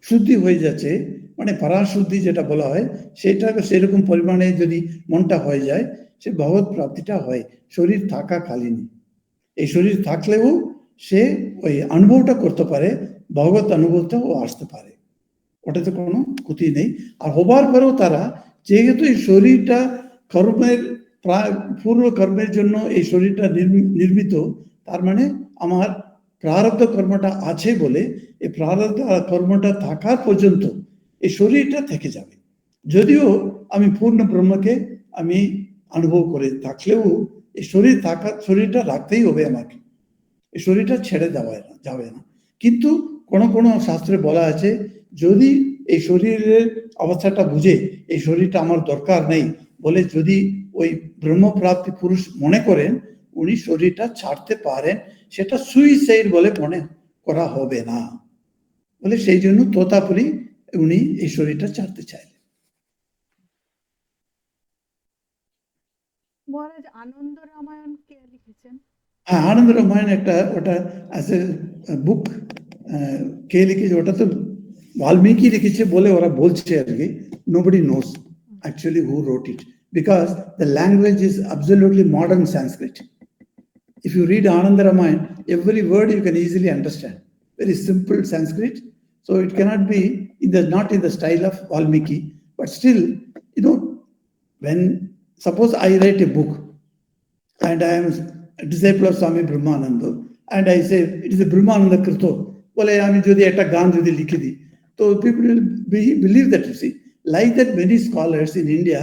শুদ্ধি হয়ে যাচ্ছে, মানে পরাশুদ্ধি যেটা বলা হয়, সেটা সেরকম পরিমাণে যদি মনটা হয়ে যায়, সে ভগবত প্রাপ্তিটা হয় শরীর থাকাকালীন। এই শরীর থাকলেও সে ওই অনুভবটা করতে পারে, ভগবত অনুভবটাও আসতে পারে, ওটাতে কোনো ক্ষতি নেই। আর হবার পরেও তারা যেহেতু এই শরীরটা কর্মের পূর্ণ কর্মের জন্য এই শরীরটা নির্মিত, তার মানে আমার প্রারব্ধ কর্মটা আছে বলে এই প্রারব্ধ কর্মটা থাকার পর্যন্ত এই শরীরটা থেকে যাবে। যদিও আমি পূর্ণ ব্রহ্মকে আমি অনুভব করে থাকলেও এই শরীরটা রাখতেই হবে আমাকে, এই শরীরটা ছেড়ে যাবে না। কিন্তু কোনো শাস্ত্রে বলা আছে, যদি এই শরীরের অবস্থাটা বুঝে এই শরীরটা আমার দরকার নেই বলে যদি ওই ব্রহ্মপ্রাপ্তি পুরুষ মনে করেন, উনি শরীরটা ছাড়তে পারেন, সেটা সুইসাইড বলে মনে করা হবে না বলে, সেই জন্য তোতাপুরি উনি এই শরীরটা ছাড়তে চাইলেন। মহারাজ আনন্দ রামায়ণ কে লিখেছেন? হ্যাঁ, আনন্দ রামায়ণ একটা, ওটা অ্যাজ এ বুক কে লিখেছে, ওটা তো বাল্মীকি লিখেছে বলে ওরা বলছে আর কি। Nobody knows actually who wrote it, because the language is absolutely modern Sanskrit. If you read Ananda Ramayana, every word you can easily understand. Very simple Sanskrit, so it cannot be not in the style of Valmiki, but still, when suppose I write a book and I am a disciple of Swami Brahmananda and I say it is a Brahmananda Krito, bole ami jodi ekta gan jodi likhe di, so people will believe that, you see. Like that, many scholars in India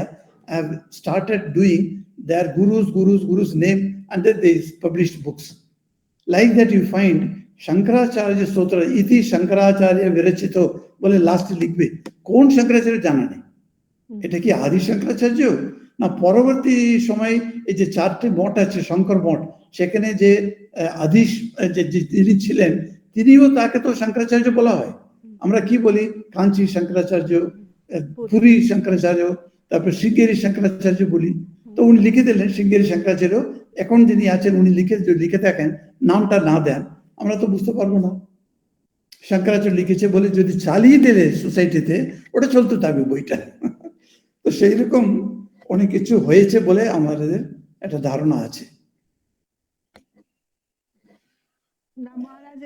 have started doing their gurus name and then they published books. Like that you find Shankaracharya Stotra, iti Shankaracharya Virachito, bole last likhbe, kon Shankaracharya jana nei, এটা কি আদি শঙ্করাচার্য না পরবর্তী সময় এই যে চারটে মঠ আছে শঙ্কর মঠ, সেখানে যে আদি যিনি ছিলেন তিনিও তাকে তো শঙ্করাচার্য বলা হয়। আমরা কি বলি, কাঞ্চি শঙ্করাচার্য, পুরী শঙ্করাচার্য, তারপর শৃঙ্গেরি শঙ্করাচার্য বলি। তো উনি লিখে দিলেন শৃঙ্গেরি শঙ্করাচার্য, এখন যিনি আছেন উনি লিখে থাকেন, নামটা না দেন আমরা তো বুঝতে পারবো না। শঙ্করাচার্য লিখেছে বলে যদি চালিয়ে দিলে সোসাইটিতে, ওটা চলতে থাকবে বইটা। তো সেই রকম অনেক কিছু হয়েছে বলে আমাদের একটা ধারণা আছে। না মহারাজ,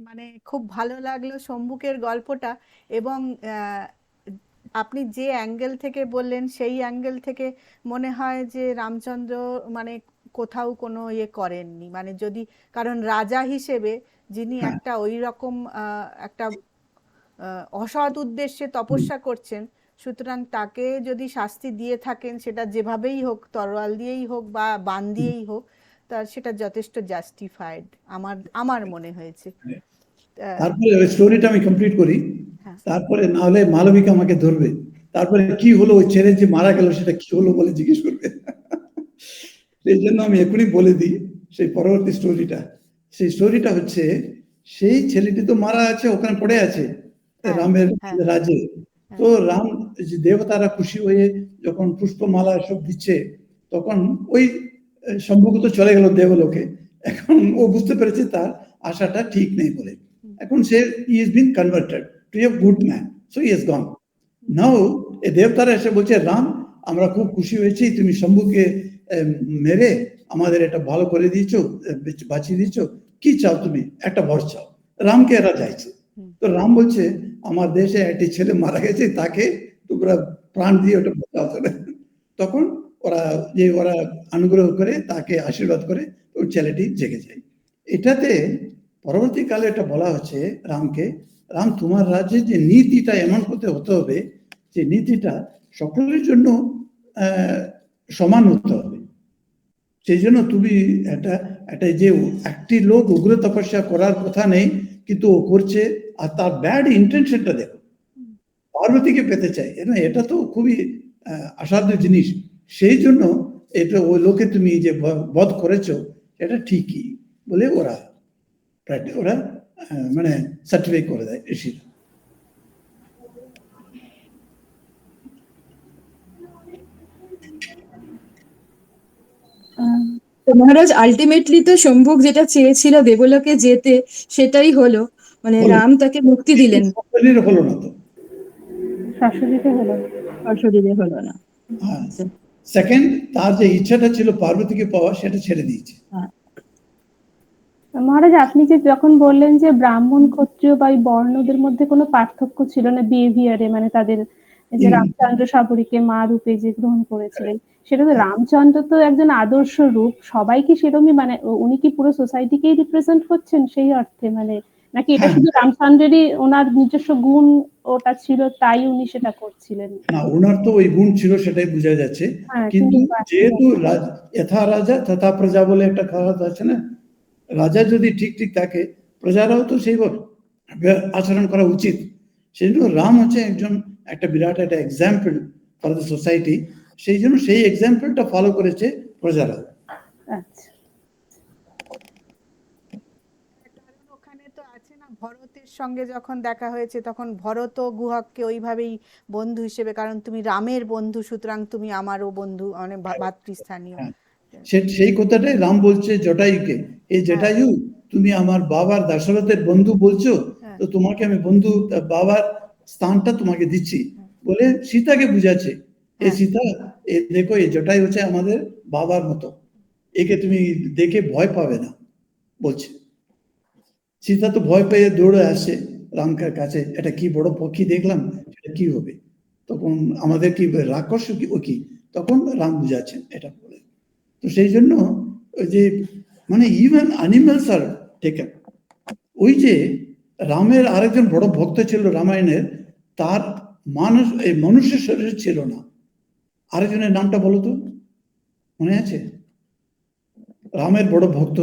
মানে খুব ভালো লাগলো শম্ভুকের গল্পটা, এবং আপনি যে অ্যাঙ্গেল থেকে বললেন সেই অ্যাঙ্গেল থেকে মনে হয় যে রামচন্দ্র মানে কোথাও কোনো ইয়ে করেননি, মানে যদি, কারণ রাজা হিসেবে যিনি একটা ওই রকম একটা অসৎ উদ্দেশ্যে তপস্যা করছেন, সুতরাং তাকে যদি শাস্তি দিয়ে থাকেন, সেটা যেভাবেই হোক, তরোয়াল দিয়েই হোক বা বান দিয়েই হোক, তার সেটা যথেষ্ট জাস্টিফাইড আমার মনে হয়েছে। তারপরে ওই স্টোরিটা আমি কমপ্লিট করি, তারপরে না হলে মালবিকা আমাকে ধরবে, তারপরে কি হলো ওই ছেলে যে মারা গেল সেটা কি হলো বলে জিজ্ঞেস করবে। সেই জন্য আমি এখনই বলে দিই সেই পরবর্তী স্টোরিটা। সেই স্টোরিটা হচ্ছে, সেই ছেলেটি তো মারা আছে, ওখানে পড়ে আছে রামের রাজে। তো রাম দেবতারা খুশি হয়ে যখন পুষ্পমালা সব দিচ্ছে, তখন ওই সম্ভবত চলে গেল দেবলোকে। এখন ও বুঝতে পেরেছে তার আশাটা ঠিক নেই বলে, এখন সে he is been converted to a good man, so he is gone. Now এই দেবতারা এসে বলছে, রাম আমরা খুব খুশি হয়েছি, তুমি শম্ভুকে মেরে আমাদের এটা ভালো করে দিয়েছো, বাঁচিয়ে দিয়েছো, কি চাও তুমি, একটা বর চাও। রামকে এরা চাইছে। তো রাম বলছে, আমার দেশে একটি ছেলে মারা গেছে, তাকে তোমরা প্রাণ দিয়ে ওটা বাঁচাও। তখন ওরা অনুগ্রহ করে তাকে আশীর্বাদ করে ওই ছেলেটি জেগে যায়। এটাতে পরবর্তীকালে এটা বলা হচ্ছে রামকে, রাম তোমার রাজ্যে যে নীতিটা এমন হতে হবে যে নীতিটা সকলের জন্য সমান হতে হবে। সেই জন্য তুমি একটা যে একটি লোক উগ্র তপস্যা করার কথা নেই, কিন্তু ও করছে, আর তার ব্যাড ইন্টেনশনটা দেখো, পার্বতীকে পেতে চাই, এটা তো খুবই অসাধ্য জিনিস। সেই জন্য এটা ওই লোকে তুমি যে বধ করেছো এটা ঠিকই বলে ওরা মানে সার্টিফাই করে দেয় ঋষিরা। তো মহারাজ আলটিমেটলি তো শম্ভুক যেটা চেয়েছিল দেবলোকে যেতে, সেটাই হলো, মানে রাম তাকে মুক্তি দিলেন, হলো না তো, শাশুড়িতে হলো না। সেকেন্ড, তার যে ইচ্ছাটা ছিল পার্বতীকে পাওয়া, সেটা ছেড়ে দিয়েছে। মহারাজ, আপনি যে যখন বললেন যে ব্রাহ্মণ ক্ষত্রিয় বা এই বর্ণদের মধ্যে কোনো পার্থক্য ছিল না বিহেভিয়ারে, মানে তাদের এই যে রামচন্দ্র সাবরীকে মা রূপে যে গ্রহণ করেছিলেন, সেটা তো রামচন্দ্র তো একজন আদর্শ রূপ, সবাই কি সেরকমই, মানে উনি কি পুরো সোসাইটিকেই রিপ্রেজেন্ট করছেন সেই অর্থে, মানে নাকি এটা শুধু রামচন্দ্রেরই ওনার নিজস্ব গুণ ওটা ছিল তাই উনি সেটা করছিলেন? না, ওনার তো ওই গুণ ছিল সেটাই বোঝা যাচ্ছে, হ্যাঁ, কিন্তু কিন্তু যেহেতু যথা রাজা তথা প্রজা বলে একটা কথা আছে না, রাজা যদি ঠিক ঠিক থাকে প্রজারাও তো সেইভাবে আচরণ করা উচিত। সেই জন্য রাম হচ্ছে একটা বিরাট একটা এক্সাম্পল ফর দ্য সোসাইটি, সেই জন্য সেই এক্সাম্পলটা ফলো করেছে প্রজারা। আচ্ছা, কারণ ওখানে তো আছে না, ভরতের সঙ্গে যখন দেখা হয়েছে তখন ভরত গুহকে ওইভাবেই বন্ধু হিসেবে, কারণ তুমি রামের বন্ধু সুতরাং তুমি আমারও বন্ধু, মানে ভাতৃস্থানীয়। সেই কথাটাই রাম বলছে জটায়ুকে, এই হ্যাঁ জটায়ু তুমি আমার বাবার দশরথের বন্ধু বলছো, হ্যাঁ তো তোমাকে আমি বন্ধু বাবার স্থানটা তোমাকে দিচ্ছি বলে সীতাকে বুঝাচ্ছে, এই হ্যাঁ সীতা এ দেখো এই জটায়ু হচ্ছে আমাদের বাবার মতো, একে তুমি দেখে ভয় পাবে না বলছে। সীতা তো ভয় পেয়ে দৌড়ে আসছে রামকার কাছে, এটা কি বড় পক্ষী দেখলাম, সেটা কি হবে, তখন আমাদের কি রাক্ষস কি ও কি, তখন রাম বুঝাচ্ছেন এটা বলে। তো সেই জন্য ওই যে মানে ইভেন অ্যানিমালস আর টেকেন। ওই যে রামের আরেকজন বড় ভক্ত ছিল রামায়ণের, তার এই মনুষ্য শরীর ছিল না, আরেকজনের নামটা বলো তো, মনে আছে? রামের বড় ভক্ত,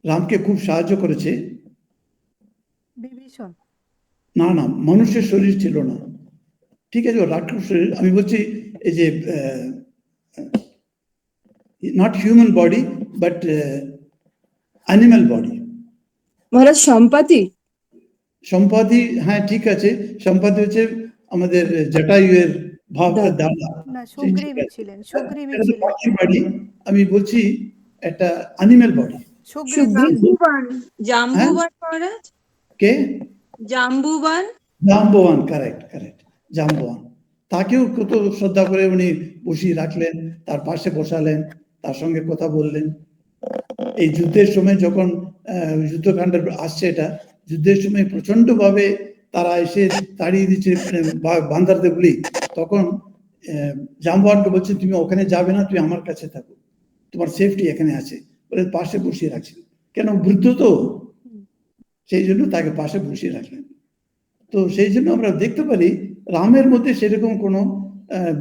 রামকে খুব সাহায্য করেছে। বিভীষণ। না না, মানুষের শরীর ছিল না, ঠিক আছে, রাক্ষস শরীর আমি বলছি, এই যে not human body but animal body. মহারাজ সম্পাতি। সম্পাদি, হ্যাঁ ঠিক আছে, সম্পাদি হচ্ছে আমাদের জটায়ুয়ের দাদা। না, ঠিক সুগ্রীবী আছে, ছিলেন, সুগ্রীবী এটা তো ছিলেন, পাখির বাড়ি, আমি বলছি একটা অ্যানিম্যাল বডি। সুগ্রীব ছিলেন। জাম্বুবান। হ্যাঁ, জাম্বুবান মহারাজ, কে? জাম্বুবান। জাম্বওয়ান, কারেক্ট কারেক্ট, জাম্বওয়ান। তাকেও কত শ্রদ্ধা করে উনি বসিয়ে রাখলেন, তার পাশে বসালেন, তার সঙ্গে কথা বললেন। এই যুদ্ধের সময় যখন যুদ্ধকাণ্ড আসছে, এটা যুদ্ধের সময় প্রচন্ড ভাবে তারা এসে তাড়িয়ে দিচ্ছে বান্দারদের গুলি, তখন জাম্বওয়ানকে বলছে তুমি ওখানে যাবে না, তুমি আমার কাছে থাকো, তোমার সেফটি এখানে আছে বলে পাশে বসিয়ে রাখছেন, কেন বৃদ্ধ তো, সেই জন্য তাকে পাশে বসিয়ে রাখলেন। তো সেই জন্য আমরা দেখতে পারি রামের মধ্যে সেরকম কোনো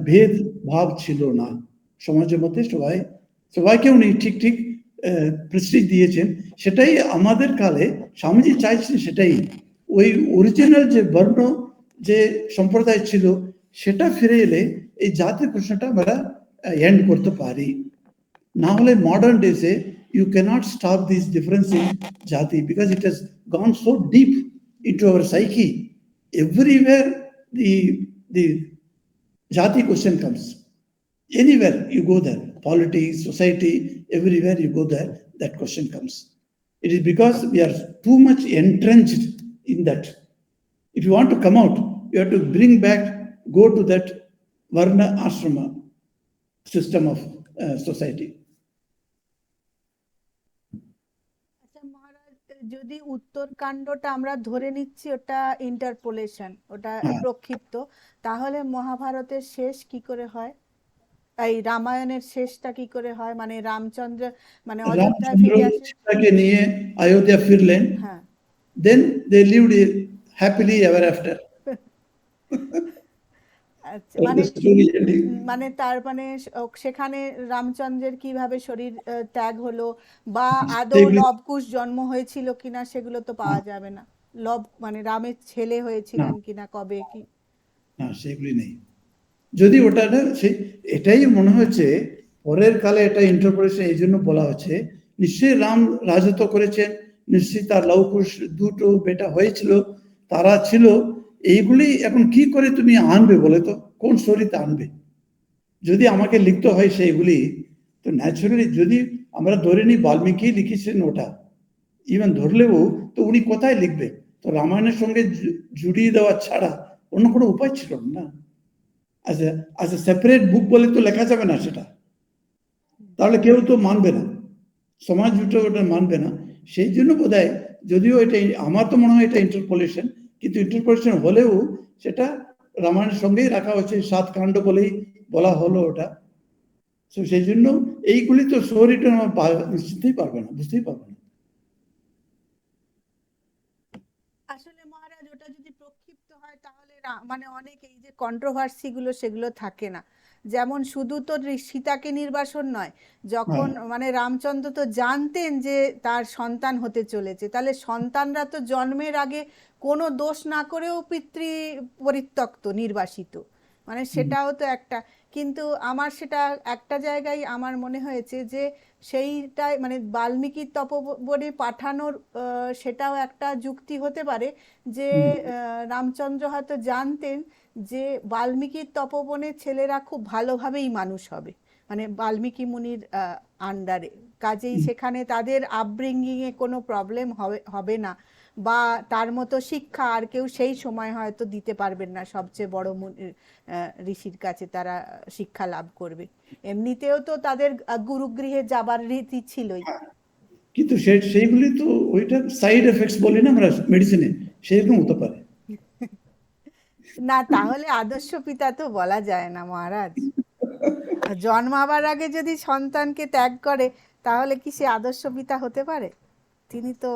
ভেদ ভাব ছিল না, সমাজের মধ্যে সবাইকে উনি ঠিক ঠিক প্রেস্টিজ দিয়েছেন। সেটাই আমাদের কালে স্বামীজি চাইছেন, সেটাই ওই অরিজিনাল যে বর্ণ যে সম্প্রদায় ছিল সেটা ফিরে এলে এই জাতির প্রশ্নটা আমরা এন্ড করতে পারি। না হলে modern ডেজে you cannot stop this difference in jati because it has gone so deep into our psyche. Everywhere the jati question comes. Anywhere you go there, politics, society, everywhere you go there, that question comes. It is because we are too much entrenched in that. If you want to come out, you have to bring back, go to that varna ashrama system of society. আচ্ছা মহারাজ, যদি উত্তরকাণ্ডটা আমরা ধরে নিচ্ছি ওটা interpolation, ওটা প্রক্ষিপ্ত, তাহলে মহাভারতের শেষ কি করে হয়? এই রামায়ণের শেষটা কি করে হয়? মানে রামচন্দ্র মানে অযোধ্যায় ফিরে আসে, সীতাকে নিয়ে অযোধ্যা ফিরলেন, হ্যাঁ, then they lived happily ever after. আচ্ছা, That's মানে the story ending. মানে তার মানে সেখানে রামচন্দ্রের কিভাবে শরীর ত্যাগ হলো, বা আদৌ সেগুলি লবকুশ জন্ম হয়েছিল কিনা সেগুলো তো পাওয়া যাবে না। মানে রামের ছেলে হয়েছিলেন কিনা, কবে কি, না, সেগুলি নেই। যদি ওটা না, এটাই মনে হচ্ছে পরের কালে এটা ইন্টারপ্রিটেশন, এই জন্য বলা হচ্ছে নিশ্চয়ই রাম রাজত্ব করেছেন, নিশ্চয়ই তার লবকুশ দুটো বেটা হয়েছিল, তারা ছিল, এইগুলি এখন কি করে তুমি আনবে বলে তো, কোন স্টোরিতে আনবে? যদি আমাকে লিখতে হয় সেইগুলি, তো ন্যাচারালি যদি আমরা ধরে নিই বাল্মীকি লিখেছিলেন ওটা, ইভেন ধরলেও তো উনি কোথায় লিখবে? তো রামায়ণের সঙ্গে জুড়িয়ে দেওয়া ছাড়া অন্য কোনো উপায় ছিল না। as a সেপারেট বুক বলে তো লেখা যাবে না সেটা, তাহলে কেউ তো মানবে না। সমাজ ওটা মানবে না। সেই জন্য বোধহয়, যদিও এটা আমার তো মনে হয় এটা ইন্টারপোলেশন, কিন্তু ইন্টারপোলেশন হলেও সেটা রামায়ণের সঙ্গেই রাখা হচ্ছে, 7 কাণ্ড বলেই বলা হলো ওটা। তো সেই জন্য এইগুলি তো স্টোরিটা নিশ্চিতই পারবে না, বুঝতেই পারবে না। আসলে মহারাজ ওটা যদি প্রক্ষিপ্ত হয় তাহলে মানে অনেক এই যে কন্ট্রোভার্সি গুলো সেগুলো থাকে না। যেমন শুধু তো সীতাকে নির্বাসন নয়, যখন মানে রামচন্দ্র তো জানতেন যে তার সন্তান হতে চলেছে, তাহলে সন্তানরা তো জন্মের আগে কোনো দোষ না করেও পিতৃ পরিত্যক্ত, নির্বাসিত, মানে সেটাও তো একটা। কিন্তু আমার সেটা একটা জায়গায় আমার মনে হয়েছে যে সেইটাই মানে বাল্মীকির তপোবনে পাঠানোর সেটাও একটা যুক্তি হতে পারে যে রামচন্দ্র হয়তো জানতেন যে বাল্মীকির তপোবনে ছেলেরা খুব ভালোভাবেই মানুষ হবে, মানে বাল্মীকি মুনির আন্ডারে, কাজেই সেখানে তাদের আপব্রিঙ্গিংয়ে কোনো প্রবলেম হবে না, বা তার মতো শিক্ষা আর কেউ সেই সময় হয়তো দিতে পারবেন না, সবচেয়ে বড় ঋষির কাছে তারা শিক্ষা লাভ করবে। এমনিতেও তো তাদের গুরুগৃহে যাবার রীতি ছিলই। কিন্তু সেইগুলি তো ওইটা সাইড এফেক্টস বলি না আমরা মেডিসিনে, সেরকম হতে পারে না, তাহলে আদর্শ পিতা তো বলা যায় না মহারাজ। জন্মাবার আগে যদি সন্তানকে ত্যাগ করে তাহলে কি সে আদর্শ পিতা হতে পারে? তিনি তো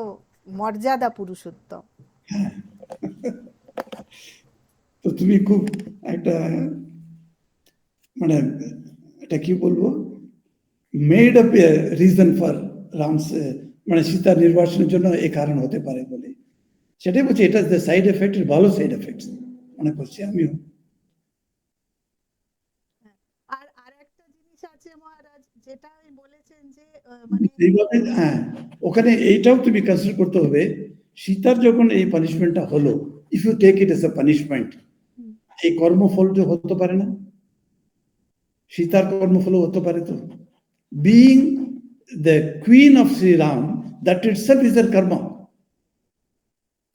মর্যাদা পুরুষোত্তম। তো তুমি খুব একটা মানে এটা কি বলবো, made up a reason for Ram's, মানে সীতা নির্বাসনের জন্য এই কারণ হতে পারে বলে, সেটাই বলছি। এটা সাইড এফেক্ট, ভালো সাইড এফেক্ট মনে করছি আমিও। আর আরেকটা জিনিস আছে মহারাজ, যেটা আমি বলেছেন যে মানে হ্যাঁ, ওখানে এইটাও তুমি কনসিডার করতে হবে, সীতার যখন এই পানিশমেন্টটা হলো, if you take it as a punishment, এই কর্মফল যে হতে পারে না, সীতার কর্মফল হতে পারে তো, being the queen of Shriram, that itself is এর কর্ম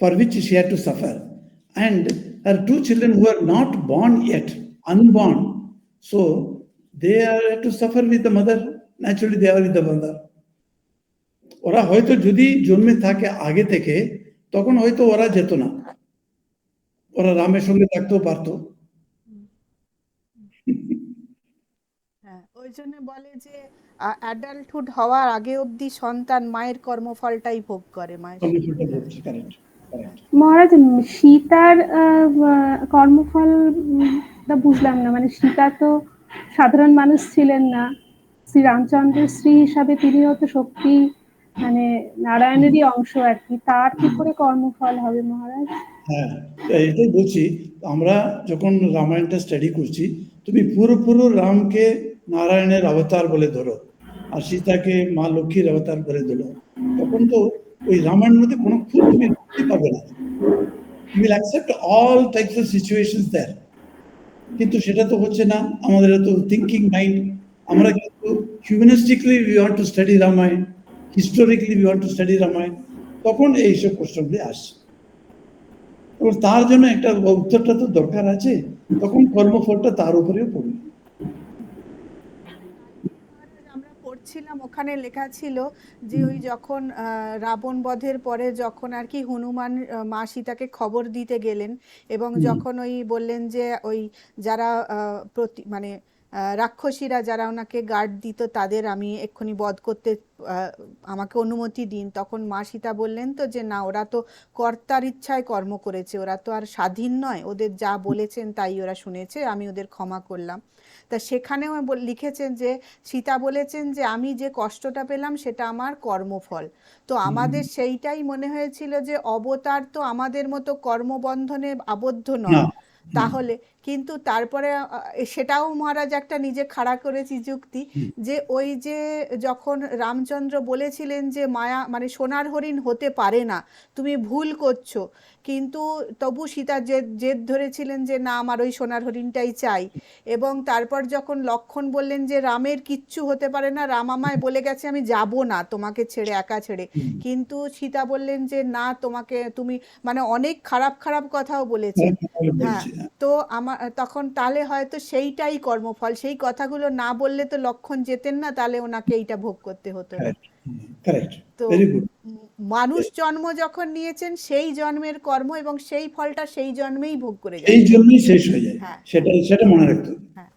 for which she had to suffer, and her 2 children who are not born yet, unborn, so they are to suffer with the mother, naturally they are with the mother. ওরা হয়তো যদি জন্মে থাকে আগে থেকে, তখন হয়তো ওরা যেত না, ওরা রামের সঙ্গে থাকতেও পারতো। হ্যাঁ, ওই জন্য বলে যে অ্যাডাল্টহুড হওয়ার আগে অবধি সন্তান মায়ের কর্মফলটাই ভোগ করে, মায়ের। মহারাজ, সীতার কর্মফল বুঝলাম না, মানে সীতা তো সাধারণ মানুষ ছিলেন না, শ্রী রামচন্দ্রের স্ত্রী হিসাবে তিনিও তো শক্তি মানে নারায়ণেরই অংশ আর কি, তার কি করে কর্মফল হবে মহারাজ? হ্যাঁ, এটাই বলছি, আমরা যখন রামায়ণটা স্টাডি করছি, তুমি পুরো রামকে নারায়ণের অবতার বলে ধরো আর সীতাকে মা লক্ষ্মীর অবতার বলে ধরো, তখন তো ওই রামায়ণের মধ্যে কোনো খুব তুমি বুঝতে পারবে না, you will accept all types of situations there, কিন্তু সেটা তো হচ্ছে না। আমাদের তো থিঙ্কিং মাইন্ড, আমরা কিন্তু humanistically we want to study Ramayana, historically we want to study Ramayana, তখন এইসব প্রশ্নগুলি আসছে। এবং তার জন্য একটা উত্তরটা তো দরকার আছে, তখন কর্মফলটা তার উপরেও পড়বে। আমরা পড়ছিলাম ওখানে লেখা ছিল যে ওই যখন রাবণ বধের পরে যখন আর কি হনুমান মা সীতাকে খবর দিতে গেলেন, এবং যখন ওই বললেন যে ওই যারা মানে রাক্ষসীরা যারা ওনাকে গার্ড দিত তাদের আমি এক্ষুনি বধ করতে আমাকে অনুমতি দিন, তখন মা সীতা বললেন তো যে না, ওরা তো কর্তার ইচ্ছায় কর্ম করেছে, ওরা তো আর স্বাধীন নয়, ওদের যা বলেছেন তাই ওরা শুনেছে, আমি ওদের ক্ষমা করলাম। তা সেখানেও লিখেছেন যে সীতা বলেছেন যে আমি যে কষ্টটা পেলাম সেটা আমার কর্মফল। তো আমাদের সেইটাই মনে হয়েছিল যে অবতার তো আমাদের মতো কর্মবন্ধনে আবদ্ধ নয়, তাহলে কিন্তু তারপরে সেটাও মহারাজ একটা নিজে খাড়া করেছি যুক্তি, যে ওই যে যখন রামচন্দ্র বলেছিলেন যে মায়া মানে সোনার হরিণ হতে পারে না, তুমি ভুল করছো, কিন্তু তবু সীতা জেদ ধরেছিলেন যে না, আমার ওই সোনার হরিণটাই চাই। এবং তারপর যখন লক্ষ্মণ বললেন যে রামের কিচ্ছু হতে পারে না, রাম আমায় বলে গেছে আমি যাব না তোমাকে ছেড়ে, একা ছেড়ে, কিন্তু সীতা বললেন যে না, তোমাকে তুমি মানে অনেক খারাপ খারাপ কথাও বলেছেন। হ্যাঁ, তো আমার তখন তাহলে হয়তো সেইটাই কর্মফল, সেই কথাগুলো না বললে তো লক্ষ্মণ যেতেন না, তাহলে ওনাকে এইটা ভোগ করতে হতো না। Correct. তো Very good. মানুষ জন্ম যখন নিয়েছেন সেই জন্মের কর্ম এবং সেই ফলটা সেই জন্মেই ভোগ করে এই যাচ্ছেন। জন্যই শেষ হয়ে যায়, হ্যাঁ সেটা মনে রাখতে হবে। হ্যাঁ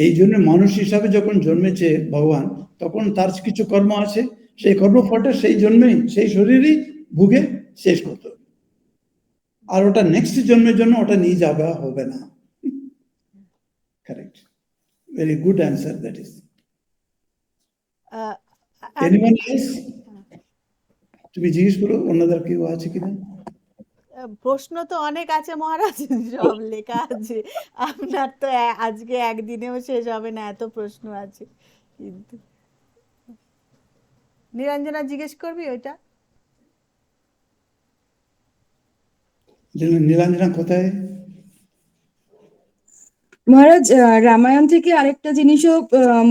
এই জন্য মানুষ হিসাবে যখন জন্মেছে ভগবান, তখন তার কিছু কর্ম আছে, সেই কর্মফলটা সেই জন্মেই সেই শরীরেই ভুগে শেষ করতে হবে। আর ওটা নেক্সট জন্মের জন্য ওটা নিয়ে যাওয়া হবে না। Correct, very good answer that is. Ah, anyone else? তুমি জিজ্ঞেস করো অন্যদের কেউ আছে কিনা। প্রশ্ন তো অনেক আছে মহারাজ, সব লেখা আছে, আপনার তো আজকে একদিনেও শেষ হবে না, এত প্রশ্ন আছে। কিন্তু নিরঞ্জনা জিজ্ঞেস করবি ওইটা? নীলাঞ্জনা কোথায়? মহারাজ, রামায়ণ থেকে আরেকটা জিনিসও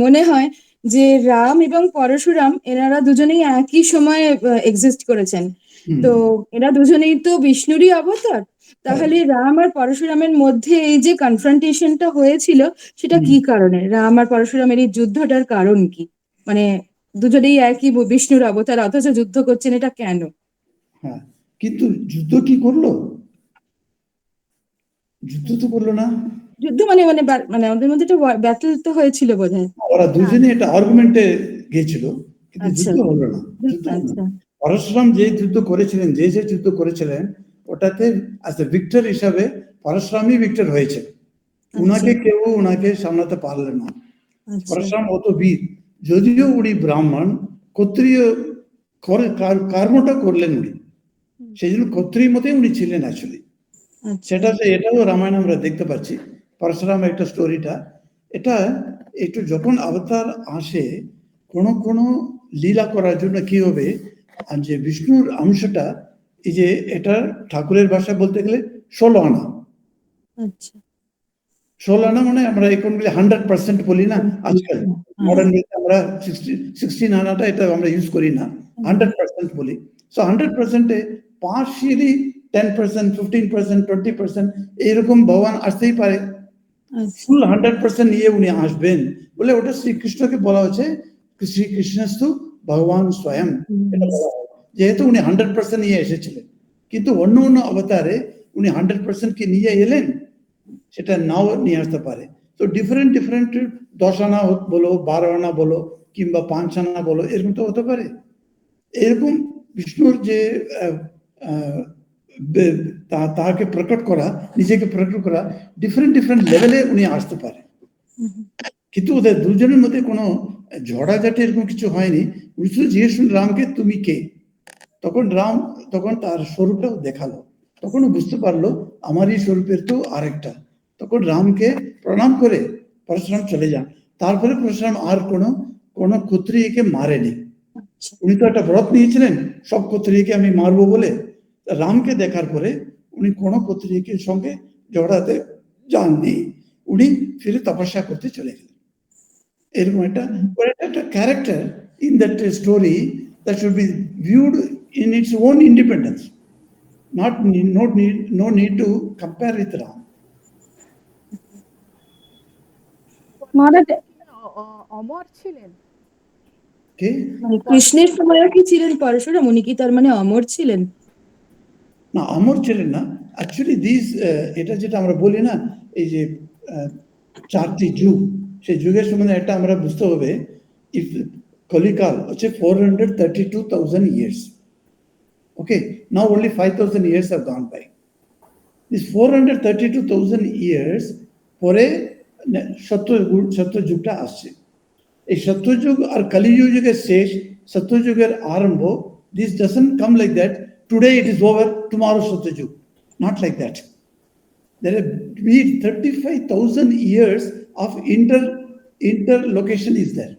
মনে হয় যে রাম এবং পরশুরাম এনারা দুজনেই একই সময়ে এক্সিস্ট করেছেন। তো এরা দুজনেই তো বিষ্ণুরই অবতার। তাহলে রাম আর পরশুরামের মধ্যে এই যে কনফ্রন্টেশনটা হয়েছিল, সেটা কি কারণে? রাম আর পরশুরামের এই যুদ্ধটার কারণ কি? মানে দুজনেই একই বিষ্ণুর অবতার, অথচ যুদ্ধ করছেন, এটা কেন? হ্যাঁ, কিন্তু যুদ্ধ কি করলো? যুদ্ধ তো করলো না। যুদ্ধ মানে মানে মানে ওদের মধ্যে একটা ব্যাটল তো হয়েছিল বোধহয়। ওরা দুজনে একটা আর্গুমেন্টে গিয়েছিল, কিন্তু আচ্ছা যুদ্ধ হলো না। যুদ্ধ হলো আচ্ছা না। পরশুরাম যে যুদ্ধ করেছিলেন, যে যুদ্ধ করেছিলেন, ওটাতে অ্যাজ এ ভিক্টর হিসাবে পরশুরামই ভিক্টর হয়েছে। উনাকে সামলাতে পারলেন না। আচ্ছা পরশুরাম অত বীর, যদিও উনি ব্রাহ্মণ, ক্ষত্রিয় কর্মটা করলেন উনি, সেই জন্য ক্ষত্রিয় মতে উনি ছিলেন অ্যাকচুয়ালি। সেটাতে এটাও রামায়ণ আমরা দেখতে পাচ্ছি, পরশুরাম একটা স্টোরিটা। এটা একটু যখন অবতার আসে কোনো লীলা করার জন্য কি হবে, আর যে বিষ্ণুর অংশটা, এই যে এটা ঠাকুরের ভাষা বলতে গেলে 16 আনা। আচ্ছা 16 আনা মানে আমরা এখন 100% বলি না আজকাল, মডার্ন আমরা 16 আনাটা এটা আমরা ইউজ করি না, 100% বলি। সো 100%-এ পার্শিয়ালি 10%, 15%, 20% এইরকম ভগবান আসতেই পারে। ফুল 100% নিয়ে উনি আসবেন বলে ওটা শ্রীকৃষ্ণকে বলা হচ্ছে শ্রীকৃষ্ণস্তু ভগবান স্বয়ং। এটা বলা হয় যেহেতু উনি 100% নিয়ে এসেছিলেন, কিন্তু অন্য অন্য অবতারে উনি 100% কি নিয়ে এলেন, সেটা নাও নিয়ে আসতে পারে। তো ডিফারেন্ট 10 আনা বলো, 12 আনা বলো, কিংবা 5 আনা বলো, এরকম তো হতে পারে। এরকম বিষ্ণুর যে তাকে প্রকট করা, নিজেকে প্রকট করা, ডিফারেন্ট লেভেলে উনি আসতে পারে। কিন্তু ওদের দুজনের মধ্যে কোনো ঝড়াঝাটি এরকম কিছু হয়নি। উনি শুধু জিজ্ঞেস করলেন রামকে, তুমি কে? তখন তার স্বরূপটাও দেখালো, তখনও বুঝতে পারলো আমারই স্বরূপের তো আরেকটা। তখন রামকে প্রণাম করে পরশুরাম চলে যান। তারপরে পরশুরাম আর কোনো ক্ষত্রিয়কে মারেনি। উনি তো একটা ব্রত নিয়েছিলেন সব ক্ষত্রিয়কে আমি মারবো বলে। রামকে দেখার পরে উনি কোনো ক্ষত্রিয়কের সঙ্গে ঝগড়াতে যাননি, উনি ফিরে তপস্যা করতে চলে গেলেন। এরকম একটা character in that story that should be viewed in its own independence, no need to compare with Ram. মহারাজ, অমর ছিলেন? কে? কৃষ্ণের সময়ও কি ছিলেন পরশুরাম? উনি কি তার মানে অমর ছিলেন? না, অমর ছিলেন না। অ্যাকচুয়ালি এটা যেটা আমরা বলি না, এই যে 4টি যুগ, সেই যুগের সম্বন্ধে একটা আমরা বুঝতে হবে। ইফ কলিকাল হচ্ছে 432,000 years. Okay, now only 5,000 years have gone by. This 432,000 years পরে সত্যযুগটা আসছে। এই সত্যযুগ আর কলিযুগের শেষ, সত্যযুগের আরম্ভ। This doesn't come like that. Today it is over, tomorrow Satyajug. Not like that. There have been 35,000 years of interlocation is there.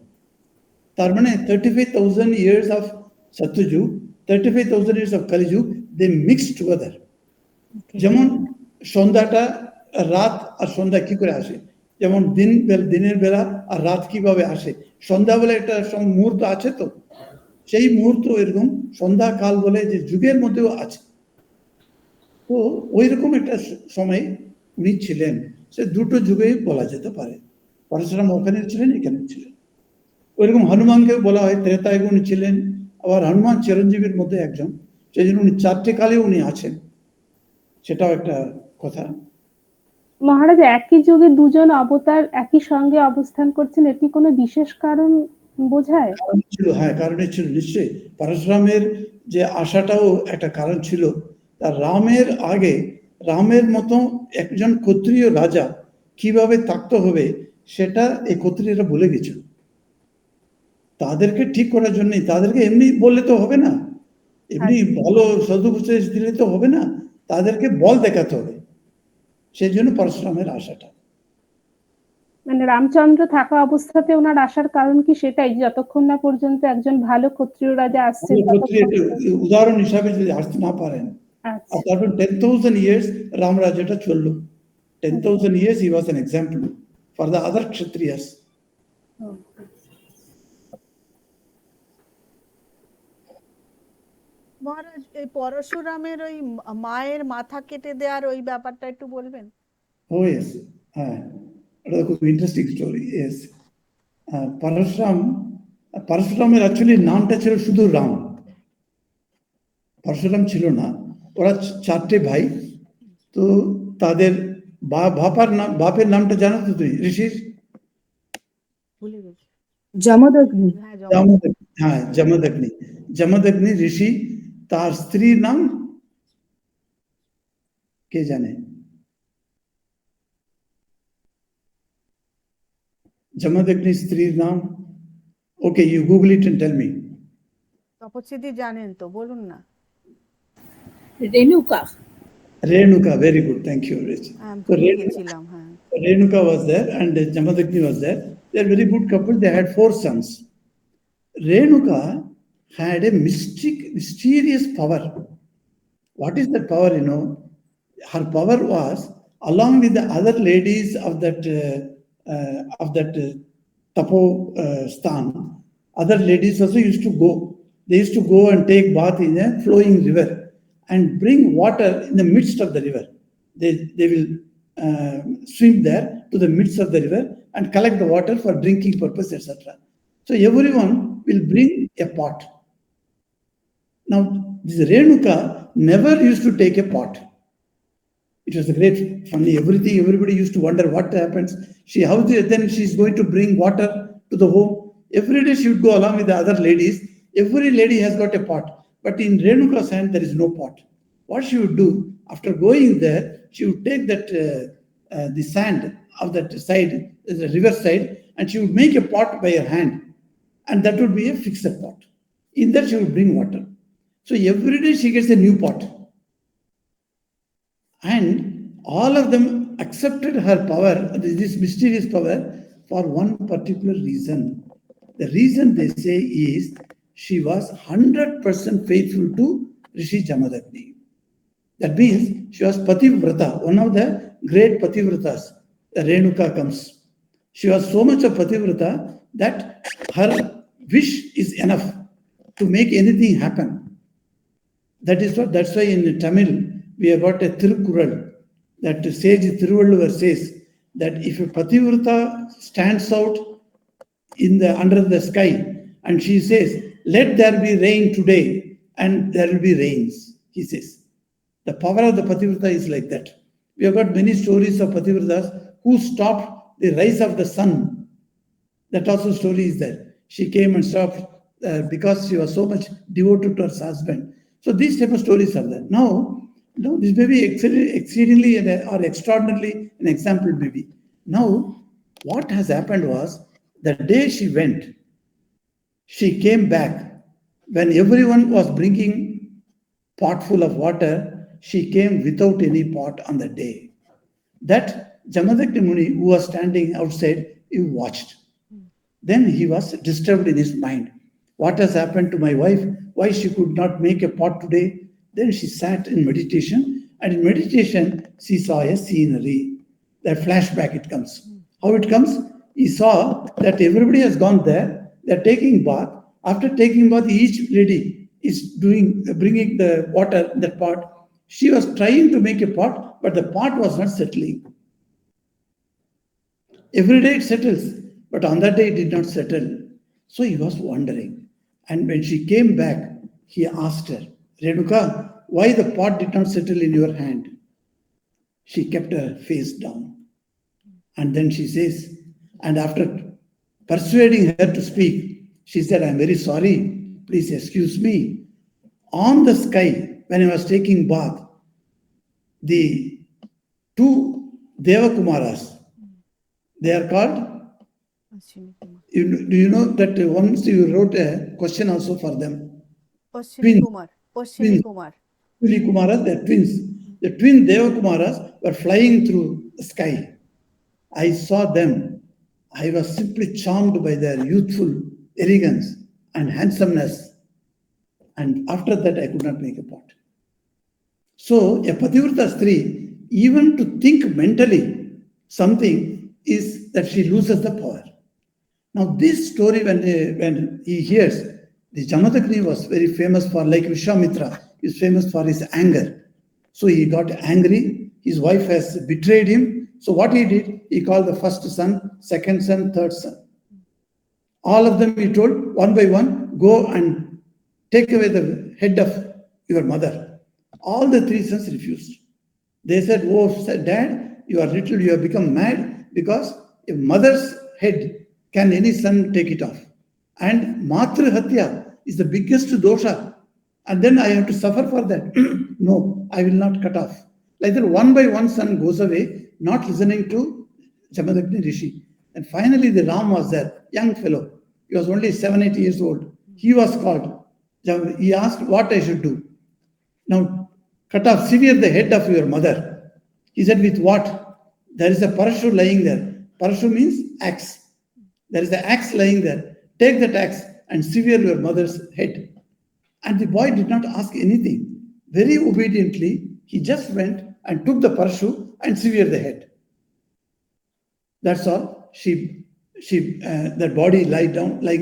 তার মানে 35,000 years of Satyajug, 35,000 years of Kalijug, they mix together. যেমন সন্ধ্যাটা, রাত আর সন্ধ্যা কি করে আসে, যেমন দিনের বেলা আর রাত কিভাবে আসে, সন্ধ্যা বলে একটা মুহূর্ত আছে, তো সেই মুহূর্ত এরকম সন্ধ্যাকাল বলে যে যুগের মধ্যেও আছে। তো ওই রকম একটা সময় উনি ছিলেন। সে দুটো যুগেই বলা যেতে পারে, পরশুরাম ওখানে ছিলেন, এখানে ছিলেন। ওইরকম হনুমানকেও বলা হয় ত্রেতায় উনি ছিলেন, আবার হনুমান চিরঞ্জীবীর মধ্যে একজন, সেই জন্য উনি 4টে কালে উনি আছেন, সেটাও একটা কথা। মহারাজ, একই যুগে দুজন অবতার একই সঙ্গে অবস্থান করছেন, এটি কোনো বিশেষ কারণ বোঝায়? কারণ ছিল, হ্যাঁ কারণে ছিল নিশ্চয়ই। পরশুরামের যে আশাটাও একটা কারণ ছিল। তার রামের আগে রামের মতো একজন ক্ষত্রিয় রাজা কিভাবে থাকতে হবে সেটা এই ক্ষত্রিয়রা বলে গেছিল। তাদেরকে ঠিক করার জন্যই, তাদেরকে এমনি বললে তো হবে না, এমনি ভালো সদুপদেশ দিলে তো হবে না, তাদেরকে বল দেখাতে হবে, সেই জন্য পরশুরামের আশাটা। মানে রামচন্দ্র থাকা অবস্থাতে ওনার আসার কারণ কি সেটাই, যতক্ষণ না পর্যন্ত একজন ভালো ক্ষত্রিয় রাজা আসছেন ততক্ষণ? উদাহরণ হিসাবে যদি আসতে না পারেন, আর তারপর 10,000 years রাম রাজ্যটা চললো। 10,000 years he was an example for the other kshatriyas. মহারাজ, এই পরশুরামের ওই মায়ের মাথা কেটে দেওয়ার ওই ব্যাপারটা একটু বলবেন? Oh yes, এটা খুব ইন্টারেস্টিং স্টোরি। ইয়েস, পরশুরামের অ্যাকচুয়ালি নামটা ছিল শুধু রাম, পরশুরাম ছিল না। ওরা 4টে ভাই, তো তাদের বাপের নামটা জানো তো তুই? ঋষির ভুলে গেছি। জমদগ্নি। হ্যাঁ জমদগ্নি। জমদগ্নি ঋষি, তার স্ত্রীর নাম কে জানে? জমদগ্নি স্ত্রীর নাম? Okay, you Google it and tell me. তপস্বিদি জানেন তো, বলুন না। Renuka. Renuka, very good, thank you. ভুলে গেছিলাম, হ্যাঁ। Renuka was there and Jamadagni was there. They are very good couple. They had 4 sons. Renuka had a mysterious power. What is that power? Her power was, along with the other ladies of that tapo stan, other ladies also used to go. They used to go and take bath in a flowing river and bring water in the midst of the river. They will swim there to the midst of the river and collect the water for drinking purpose, etc. So everyone will bring a pot. Now, this Renuka never used to take a pot. It was a great funny everything. Everybody used to wonder what happens. Then she's going to bring water to the home. Every day she would go along with the other ladies. Every lady has got a pot, but in Renuka's hand there is no pot. What she would do after going there, she would take that the sand of that side, the river side, and she would make a pot by her hand, and that would be a fixed pot. In that she would bring water. So every day she gets a new pot. And all of them accepted her power, this mysterious power, for one particular reason. The reason they say is she was 100% faithful to Rishi Jamadagni. That means she was Pativrata, one of the great Pativratas. The Renuka comes. She was so much of Pativrata that her wish is enough to make anything happen. That's why in Tamil we have got a Tirukural that sage Thiruvalluvar says that if a Pativrata stands out under the sky and she says, "Let there be rain today," and there will be rains, he says. The power of the Pativrata is like that. We have got many stories of Pativratas who stopped the rise of the sun. That also story is there. She came and stopped because she was so much devoted to her husband. So these type of stories are there. Now, this may be exceedingly or extraordinarily an example maybe. Now, what has happened was, the day she went, she came back. When everyone was bringing pot full of water, she came without any pot on the day. That Jamadagni Muni, who was standing outside, he watched. Then he was disturbed in his mind. What has happened to my wife? Why she could not make a pot today? Then she sat in meditation, and in meditation she saw a scenery. That flashback it comes. How it comes? He saw that everybody has gone there. They're taking bath. After taking bath, each lady is bringing the water in that pot. She was trying to make a pot, but the pot was not settling. Every day it settles, but on that day it did not settle. So he was wondering. And when she came back, he asked her, Renuka, why the pot did not settle in your hand? She kept her face down. And then she says, and after persuading her to speak, she said, I'm very sorry, please excuse me. On the sky, when I was taking bath, the two Devakumaras, they are called, do you know that once you wrote a question also for them? Ashwini Kumar. Ashwini Kumar. Ashwini Kumaras, they are twins. The twin Devakumaras were flying through the sky. I saw them. I was simply charmed by their youthful elegance and handsomeness. And after that, I could not make a pot. So, a Pativrata Stri, even to think mentally something, is that she loses the power. Now, this story, when he hears, the Jamadagni was very famous for, like Vishwamitra, is famous for his anger. So he got angry. His wife has betrayed him. So what he did, he called the first son, second son, third son. All of them, he told, one by one, go and take away the head of your mother. All the three sons refused. They said, oh, Dad, you are little, you have become mad because a mother's head, can any son take it off? And Matru Hatya is the biggest dosha. And then I have to suffer for that. No, I will not cut off. Like that, one by one son goes away, not listening to Jamadagni Rishi. And finally, the Ram was there, young fellow. He was only 7-8 years old. He was called. He asked what I should do. Now, cut off, sever the head of your mother. He said, with what? There is a parashu lying there. Parashu means axe. There is an axe lying there. Take that axe and sever your mother's head. And the boy did not ask anything. Very obediently, he just went and took the parashu and severed the head. That's all. That body lying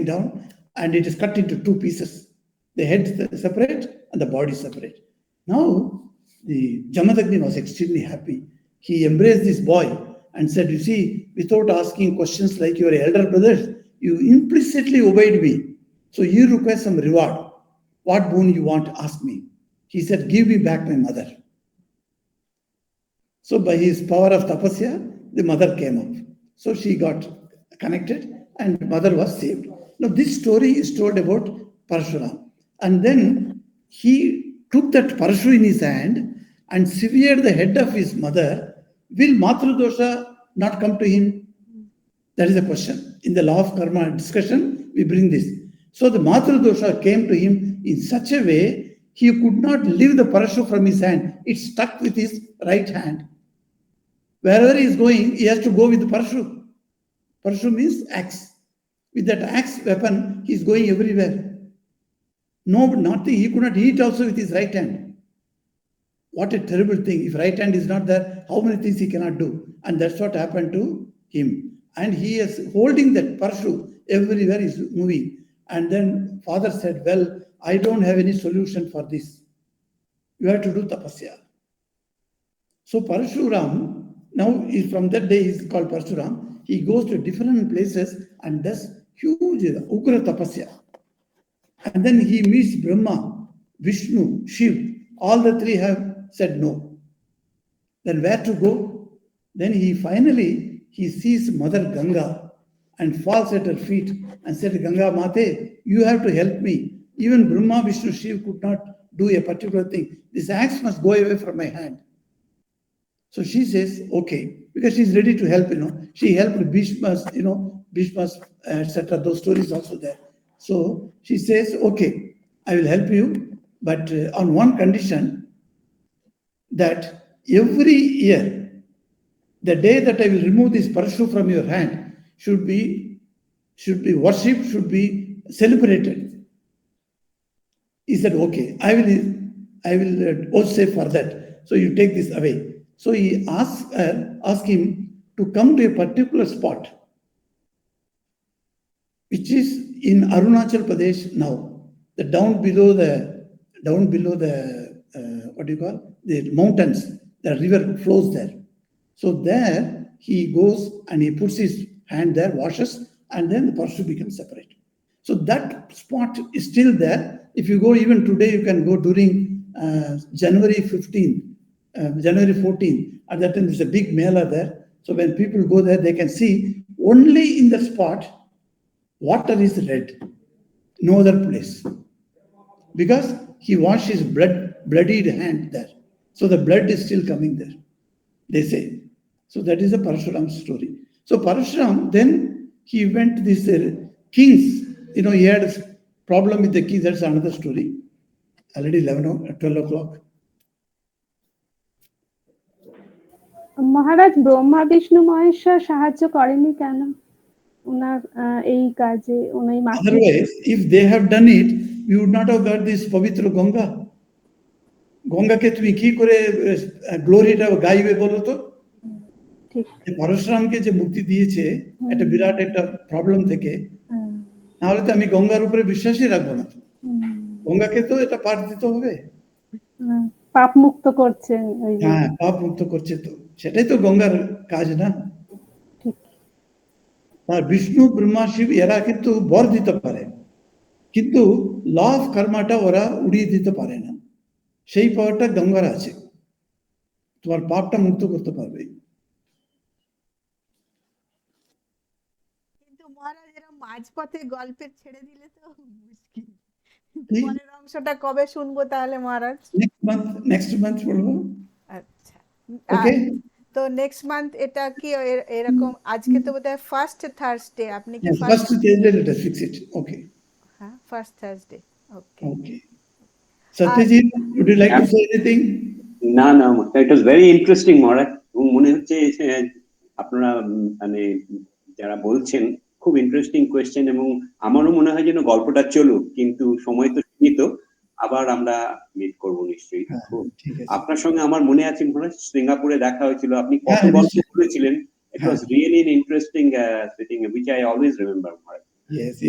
down, and it is cut into two pieces. The head separate and the body separate. Now, the Jamadagni was extremely happy. He embraced this boy and said, you see, without asking questions like your elder brothers, you implicitly obeyed me. So you request some reward. What boon you want, ask me. He said, give me back my mother. So by his power of tapasya, the mother came up. So she got connected and mother was saved. Now this story is told about Parashuram. And then he took that parashu in his hand and severed the head of his mother. Will Matru dosha not come to him? That is the question. In the law of karma discussion, we bring this. So the Matru dosha came to him in such a way, he could not leave the parashu from his hand. It stuck with his right hand. Wherever he is going, he has to go with the parashu. Parashu means axe. With that axe weapon, he is going everywhere. No, nothing. He could not eat also with his right hand. What a terrible thing. If right hand is not there, how many things he cannot do? And that's what happened to him. And he is holding that parashu everywhere he is moving. And then father said, well, I don't have any solution for this. You have to do tapasya. So Parashuram, now from that day he is called Parashuram. He goes to different places and does huge Ugra tapasya. And then he meets Brahma, Vishnu, Shiv. All the three have said no. Then where to go? Then he sees Mother Ganga and falls at her feet and said, Ganga Mate, you have to help me. Even Brahma, Vishnu, Shiv could not do a particular thing. This axe must go away from my hand. So she says, okay, because she's ready to help, She helped Bhishmas, Bhishmas, etc. Those stories also there. So she says, okay, I will help you, but on one condition, that every year, the day that I will remove this parashu from your hand should be worshipped, should be celebrated. He said, okay, I will also say for that. So you take this away. So he asked him to come to a particular spot, which is in Arunachal Pradesh now. Down below the the mountains, the river flows there. So there he goes and he puts his hand there, washes, and then the parashu becomes separate. So that spot is still there. If you go even today, you can go during January 15th, January 14th. At that time, there's a big mela there. So when people go there, they can see only in the spot water is red, no other place. Because he washed his bloodied hand there. So the blood is still coming there, they say. So that is a Parashuram story. So Parashuram, then he went to these kings. He had a problem with the kings. That's another story. Already 11 or 12 o'clock. মহারাজ ব্রহ্মা বিষ্ণু মহেশ্বর সাহায্য করেনি কেন ওনার এই কাজে? উনি Otherwise, if they have done it, we would not have got this Pavitra Ganga. গঙ্গাকে তুমি কি করে গ্লোরিটা গাইবে বলো তো? পরশুরামকে যে মুক্তি দিয়েছে একটা বিরাট একটা প্রবলেম থেকে, নাহলে তো আমি গঙ্গার উপরে বিশ্বাসই রাখবো না। গঙ্গাকে তো এটা পার দিতে হবে, পাপ মুক্ত করছে। হ্যাঁ, পাপ মুক্ত করছে, তো সেটাই তো গঙ্গার কাজ না? আর বিষ্ণু ব্রহ্মা শিব এরা কিন্তু বর দিতে পারে, কিন্তু ল অফ কর্মাটা ওরা উড়িয়ে দিতে পারে না। সেই পাওয়ারটা গঙ্গার আছে, তোমার পাপটা মুক্ত করতে পারবে। কিন্তু মহারাজ এরকম মাঝপথে গল্পের ছেড়ে দিলে তো মুশকিল। পরের অংশটা কবে শুনবো তাহলে মহারাজ? নেক্সট মান্থ বলবো। আচ্ছা, ওকে। তো নেক্সট মান্থ এটা কি এরকম? আজকে তো বোধহয় ফার্স্ট থার্সডে, আপনি কি first Thursday let us fix it? Okay, হ্যাঁ, first Thursday. Okay okay. Satyajit, would you like to say anything? না, it was very interesting মহারাজ। মনে হচ্ছে আপনারা মানে যারা বলছেন খুব ইন্টারেস্টিং কোয়েশ্চেন, এবং আমারও মনে হয় যেন গল্পটা চলুক, কিন্তু সময় তো সীমিত। আবার আমরা মিট করবো নিশ্চয়ই। আপনার সঙ্গে আমার মনে আছে মহারাজ, সিঙ্গাপুরে দেখা হয়েছিল, আপনি কত গল্প বলেছিলেন। It was really an interesting sitting, which I always remember, Maharaj.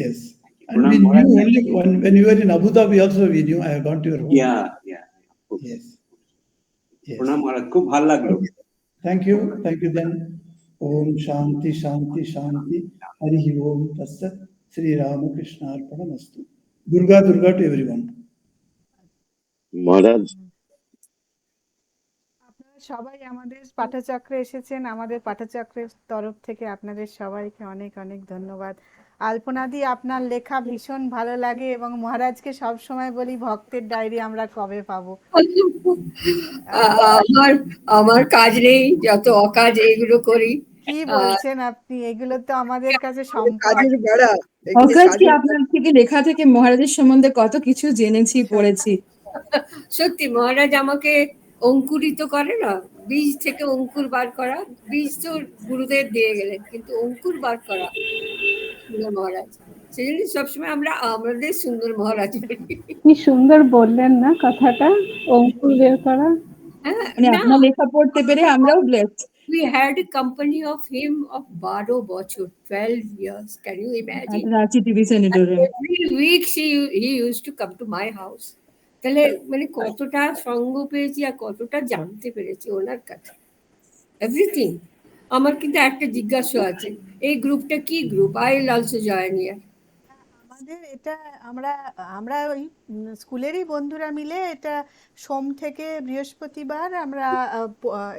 Yes. And we knew only when you were in Abu Dhabi also, we knew. I have gone to your home. Yeah. Yes. প্রণাম মহারাজ, খুব ভালো লাগলো। Thank you then. Om Shanti Shanti Shanti. Hari Om Tatsat. Sri Ramakrishna Arpanamastu. Durga to everyone. মহারাজ, আপনারা সবাই আমাদের পাঠচক্রে এসেছেন, আমাদের পাঠচক্রের তরফ থেকে আপনাদের সবাইকে অনেক অনেক ধন্যবাদ। আলপনাদি, আপনার লেখা ভীষণ ভালো লাগে, এবং মহারাজকে সব সময় বলি ভক্তের ডায়েরি আমরা কবে পাবো। আমার কাজ নেই, যত অকাজ এইগুলো করি। কি বলছেন আপনি? এগুলো তো আমাদের কাছে সম্পদ। অকাজ কি? আপনার থেকে লেখা থেকে মহারাজের সম্বন্ধে কত কিছু জেনেছি, পড়েছি। সত্যি মহারাজ আমাকে অঙ্কুরিত করে না, বীজ থেকে অঙ্কুর বার করা। বীজ তো গুরুদেব দিয়ে গেলেন, কিন্তু অঙ্কুর বার করা সুন্দর মহারাজ। সেই জন্য সবসময় আমরা আমাদের সুন্দর মহারাজ কি সুন্দর বললেন না কথাটা, অঙ্কুর বের করা। মানে আপনার লেখা পড়তে পেরে আমরাও blessed. We had a company of him of 12 বছর, 12 years. Can you imagine? Ranchi TV সেনেটরে। Every week he used to come to my house. তাহলে মানে কতটা সঙ্গ পেয়েছি আর কতটা জানতে পেরেছি ওনার কাছে, এভরিথিং। আমার কিন্তু একটা জিজ্ঞাসা আছে, এই গ্রুপটা কি group? I will also join here. আমাদের এটা আমরা ওই স্কুলেরই বন্ধুরা মিলে এটা সোম থেকে বৃহস্পতিবার আমরা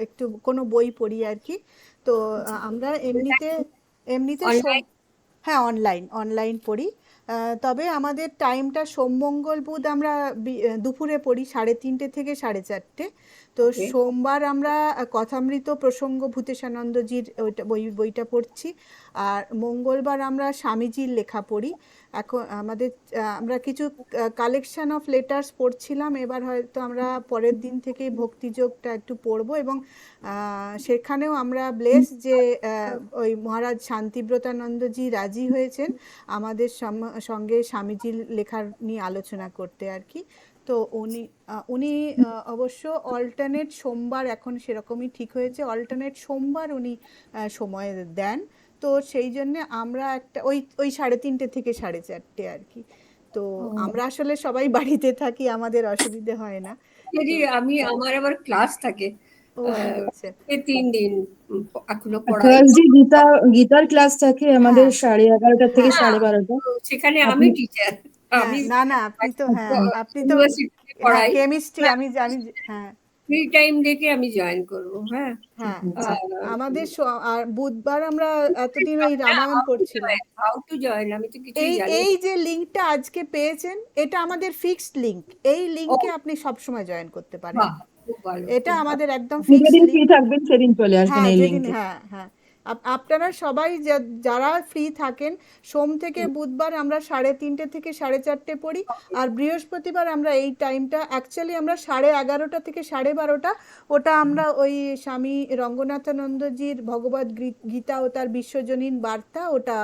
একটু কোনো বই পড়ি আর কি। তো আমরা এমনিতে হ্যাঁ, অনলাইন পড়ি। তবে আমাদের টাইমটা সোম মঙ্গল বুধ আমরা দুপুরে পড়ি 3:30 থেকে 4:30। তো সোমবার আমরা কথামৃত প্রসঙ্গ ভূতেশানন্দজির বইটা পড়ছি, আর মঙ্গলবার আমরা স্বামীজির লেখা পড়ি। এখন আমরা কিছু কালেকশন অফ লেটার্স পড়ছিলাম, এবার হয়তো আমরা পরের দিন থেকে ভক্তিযোগটা একটু পড়বো, এবং সেখানেও আমরা ব্লেস যে ওই মহারাজ শান্তিব্রতানন্দজি রাজি হয়েছেন আমাদের সঙ্গে স্বামীজির লেখার নিয়ে আলোচনা করতে আর কি। তো উনি অবশ্য অল্টারনেট সোমবার, এখন সেরকমই ঠিক হয়েছে, অল্টারনেট সোমবার উনি সময় দেন। তো সেই জন্য আমরা একটা ওই 3:30 থেকে 4:30 আর কি। তো আমরা আসলে সবাই বাড়িতে থাকি, আমাদের অসুবিধে হয় না। আমার আবার ক্লাস থাকে, ও আচ্ছা 3 দিন এখনো পড়াই। থার্সডে গীতার ক্লাস থাকে আমাদের হ্যাঁ 11:30 থেকে হ্যাঁ, 12:30। তো সেখানে আমি আপনি টিচার, হ্যাঁ আমি না না আপনি তো হ্যাঁ আপনি তো ইউনিভার্সিটিতে হ্যাঁ পড়াই। কেমিস্ট্রি আমি জানি হ্যাঁ ফ্রি টাইম দেখে আমি জয়েন করবো। হ্যাঁ, হ্যাঁ আহ, আমাদের আর বুধবার আমরা এতদিন ওই রামায়ণ পড়ছিলাম। হাউ টু জয়েন আমি তো কিছুই এই জানি এই না। যে লিংকটা আজকে পেয়েছেন এটা আমাদের ফিক্সড লিংক, এই ও লিংকে আপনি সবসময় জয়েন করতে পারেন। বাহ, খুব ভালো, এটা খুব ভালো। আমাদের একদম আপনি ফিক্সড যেদিন ফ্রি লিংক। থাকবেন সেদিন চলে আসবেন হ্যাঁ এই যেদিন লিংকে। হ্যাঁ হ্যাঁ আপনারা সবাই যারা ফ্রি থাকেন সোম থেকে বুধবার আমরা 3:30 থেকে 4:30 পড়ি, আর বৃহস্পতিবার আমরা এই টাইমটা অ্যাকচুয়ালি আমরা 11:30 থেকে 12:30 ওটা আমরা ওই স্বামী রঙ্গনাথানন্দজির ভগবদ গীতা ও তার বিশ্বজনীন বার্তা ওটা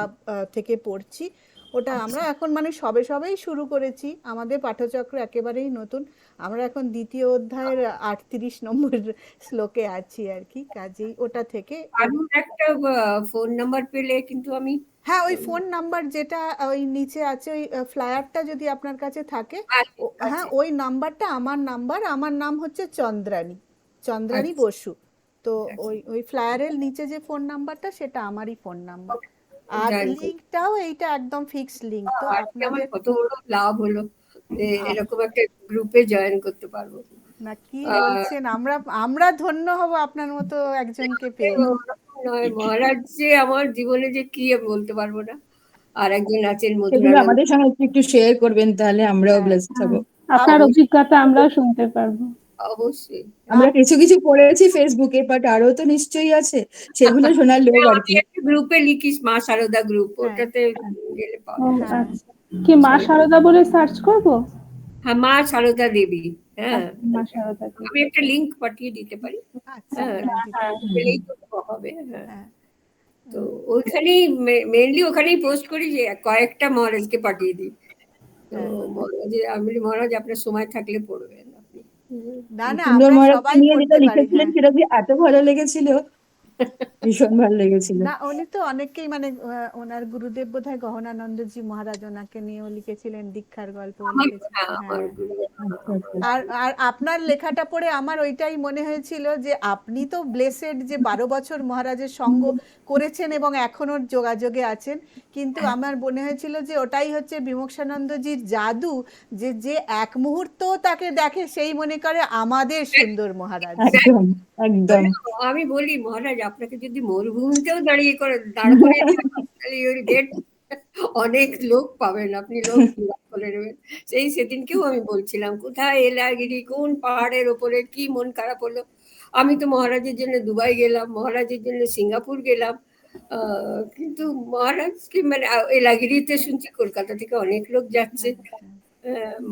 থেকে পড়ছি। ওটা আমরা এখন মানে সবেই শুরু করেছি, আমাদের পাঠচক্র একেবারেই নতুন। আমরা এখন দ্বিতীয় অধ্যায়ের 38 নম্বর শ্লোকে আছি আর কি, কাজেই ওটা থেকে কারুর একটা ফোন নাম্বার পেলে কিন্তু আমি হ্যাঁ ওই ফোন নাম্বার যেটা ওই নিচে আছে ওই ফ্লায়ারটা যদি আপনার কাছে থাকে আছে হ্যাঁ আছে। ওই নাম্বারটা আমার নাম্বার, আমার নাম হচ্ছে চন্দ্রানী আচ্ছা, বসু। তো আচ্ছা। ওই ফ্লায়ারের নিচে যে ফোন নাম্বারটা সেটা আমারই ফোন নাম্বার। আর জয়েন করবো। লিঙ্কটাও এইটা একদম ফিক্সড লিঙ্ক, তো আজকে আমার আপনাদের কত বড় লাভ হলো যে আহ, এরকম একটা গ্রুপে জয়েন করতে পারবো। না কি আর বলছেন, আমরা ধন্য হব আপনার মতো একজনকে পেয়ে। ওরকম নয়, মহারাজ যে আমার জীবনে যে কি আমি বলতে পারবো না। আর একজন আছেন সেগুলো মধুরানন্দ। আমাদের সঙ্গে একটু শেয়ার করবেন, তাহলে আমরাও হ্যাঁ ব্লেসড হব। আপনার অভিজ্ঞতা আমরাও শুনতে পারবো। অবশ্যই। আমরা কিছু কিছু পড়েছি ফেসবুকে, বাট আরো তো নিশ্চয়ই আছে, সেগুলো শোনার লোক আর আমি কি। একটা গ্রুপে লিখিস মা সারদা গ্রুপ, হ্যাঁ ওটাতে গেলে পাওয়া ও যাবে। হ্যাঁ আচ্ছা, কি মা সারদা বলে সার্চ করব? হ্যাঁ, মা সারদা দেবী। হ্যাঁ, আচ্ছা, মা সারদা দেবী। আমি একটা লিংক পাঠিয়ে দিতে পারি। আচ্ছা হ্যাঁ, হ্যাঁ দিতে হ্যাঁ, পারেন। গেলেই তো হবে। হ্যাঁ, হ্যাঁ তো ওইখানেই মেনলি ওখানেই পোস্ট করি, যে কয়েকটা মহারাজকে পাঠিয়ে দিই। তো হ্যাঁ মহারাজ, আমি বলি, মহারাজ আপনার সময় থাকলে পড়বেন আপনি। না না সুন্দর আমরা মহারাজকে সবাই নিয়ে যেটা পড়তে পারি লিখেছিলেন হ্যাঁ। সেটা যে এত ভালো লেগেছিল, ভীষণ ভালো লেগেছিল। না উনি তো অনেককেই মানে ওনার গুরুদেব বোধহয় গহনানন্দজি মহারাজ ওনাকে নিয়েও লিখেছিলেন, দীক্ষার গল্পও আমার, লিখেছিলেন হ্যাঁ, আমার হ্যাঁ। গুরু। আচ্ছা আচ্ছা। আর আর আপনার লেখাটা পড়ে আমার ওইটাই মনে হয়েছিল যে আপনি তো ব্লেসেড যে 12 বছর মহারাজের সঙ্গ করেছেন এবং এখনো যোগাযোগে আছেন, কিন্তু আমার মনে হয়েছিল যে ওটাই হচ্ছে বিমোক্ষানন্দজির জাদু, যে যে এক মুহূর্ত তাকে দেখে সেই মনে করে আমাদের সুন্দর মহারাজ। একদম একদম। আমি বলি, মহারাজ আপনাকে যদি মরুভূমিতেও দাঁড় করে দেন, তাহলে ইউ উইল গেট অনেক লোক পাবেন, আপনি লোক জোগাড় করে নেবেন। সেদিনকেও আমি বলছিলাম, কোথায় এলাগিরি, কোন পাহাড়ের ওপরে, কি মন খারাপ হলো। আমি তো মহারাজের জন্য দুবাই গেলাম, মহারাজের জন্য সিঙ্গাপুর গেলাম, কিন্তু মহারাজকে মানে এলাগিরিতে শুনছি কলকাতা থেকে অনেক লোক যাচ্ছে।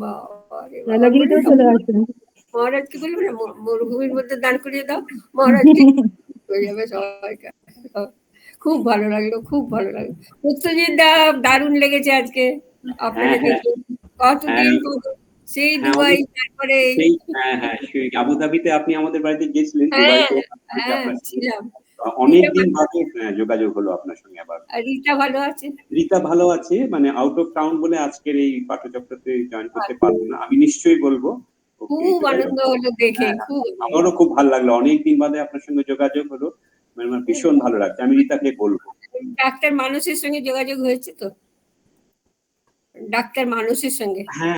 বাবারে বাবা, আমি বলি, লীলাগিরিতেও চলে আসবেন। মহারাজকে বলবো না মরুভূমির মধ্যে দান করিয়ে দাও, মহারাজকে হয়ে যাবে সবাইকে। খুব ভালো লাগলো, খুব ভালো লাগলো। সত্যজিৎ দা, দারুণ লেগেছে আজকে হ্যাঁ আপনাকে হ্যাঁ দেখে। কতদিন হ্যাঁ পর, সেই হ্যাঁ দুবাই, তারপরে সেই হ্যাঁ সেই আবুধাবিতে আপনি আমাদের বাড়িতে গেছিলেন, হ্যাঁ দুবাইতে হ্যাঁ আপনার সঙ্গে ছিলাম। অনেক রীতা দিন ভালো, বাদে যোগাযোগ হলো আপনার সঙ্গে আবার। আর রীতা ভালো আছে? রীতা ভালো আছে, মানে আউট অফ টাউন বলে আজকের এই পাঠচক্রতে জয়েন করতে পারবো না। আমি নিশ্চয়ই বলবো ওকে খুব যোগাযোগ। আনন্দ হলো দেখে, হ্যাঁ, খুব আনন্দ। আমারও খুব ভালো লাগলো, অনেকদিন বাদে আপনার সঙ্গে যোগাযোগ হলো, মানে আমার ভীষণ ভালো লাগছে। আমি রীতাকে বলবো। ডাক্তার মানুষের সঙ্গে যোগাযোগ হয়েছে তো? ডাক্তার মানুষের সঙ্গে? হ্যাঁ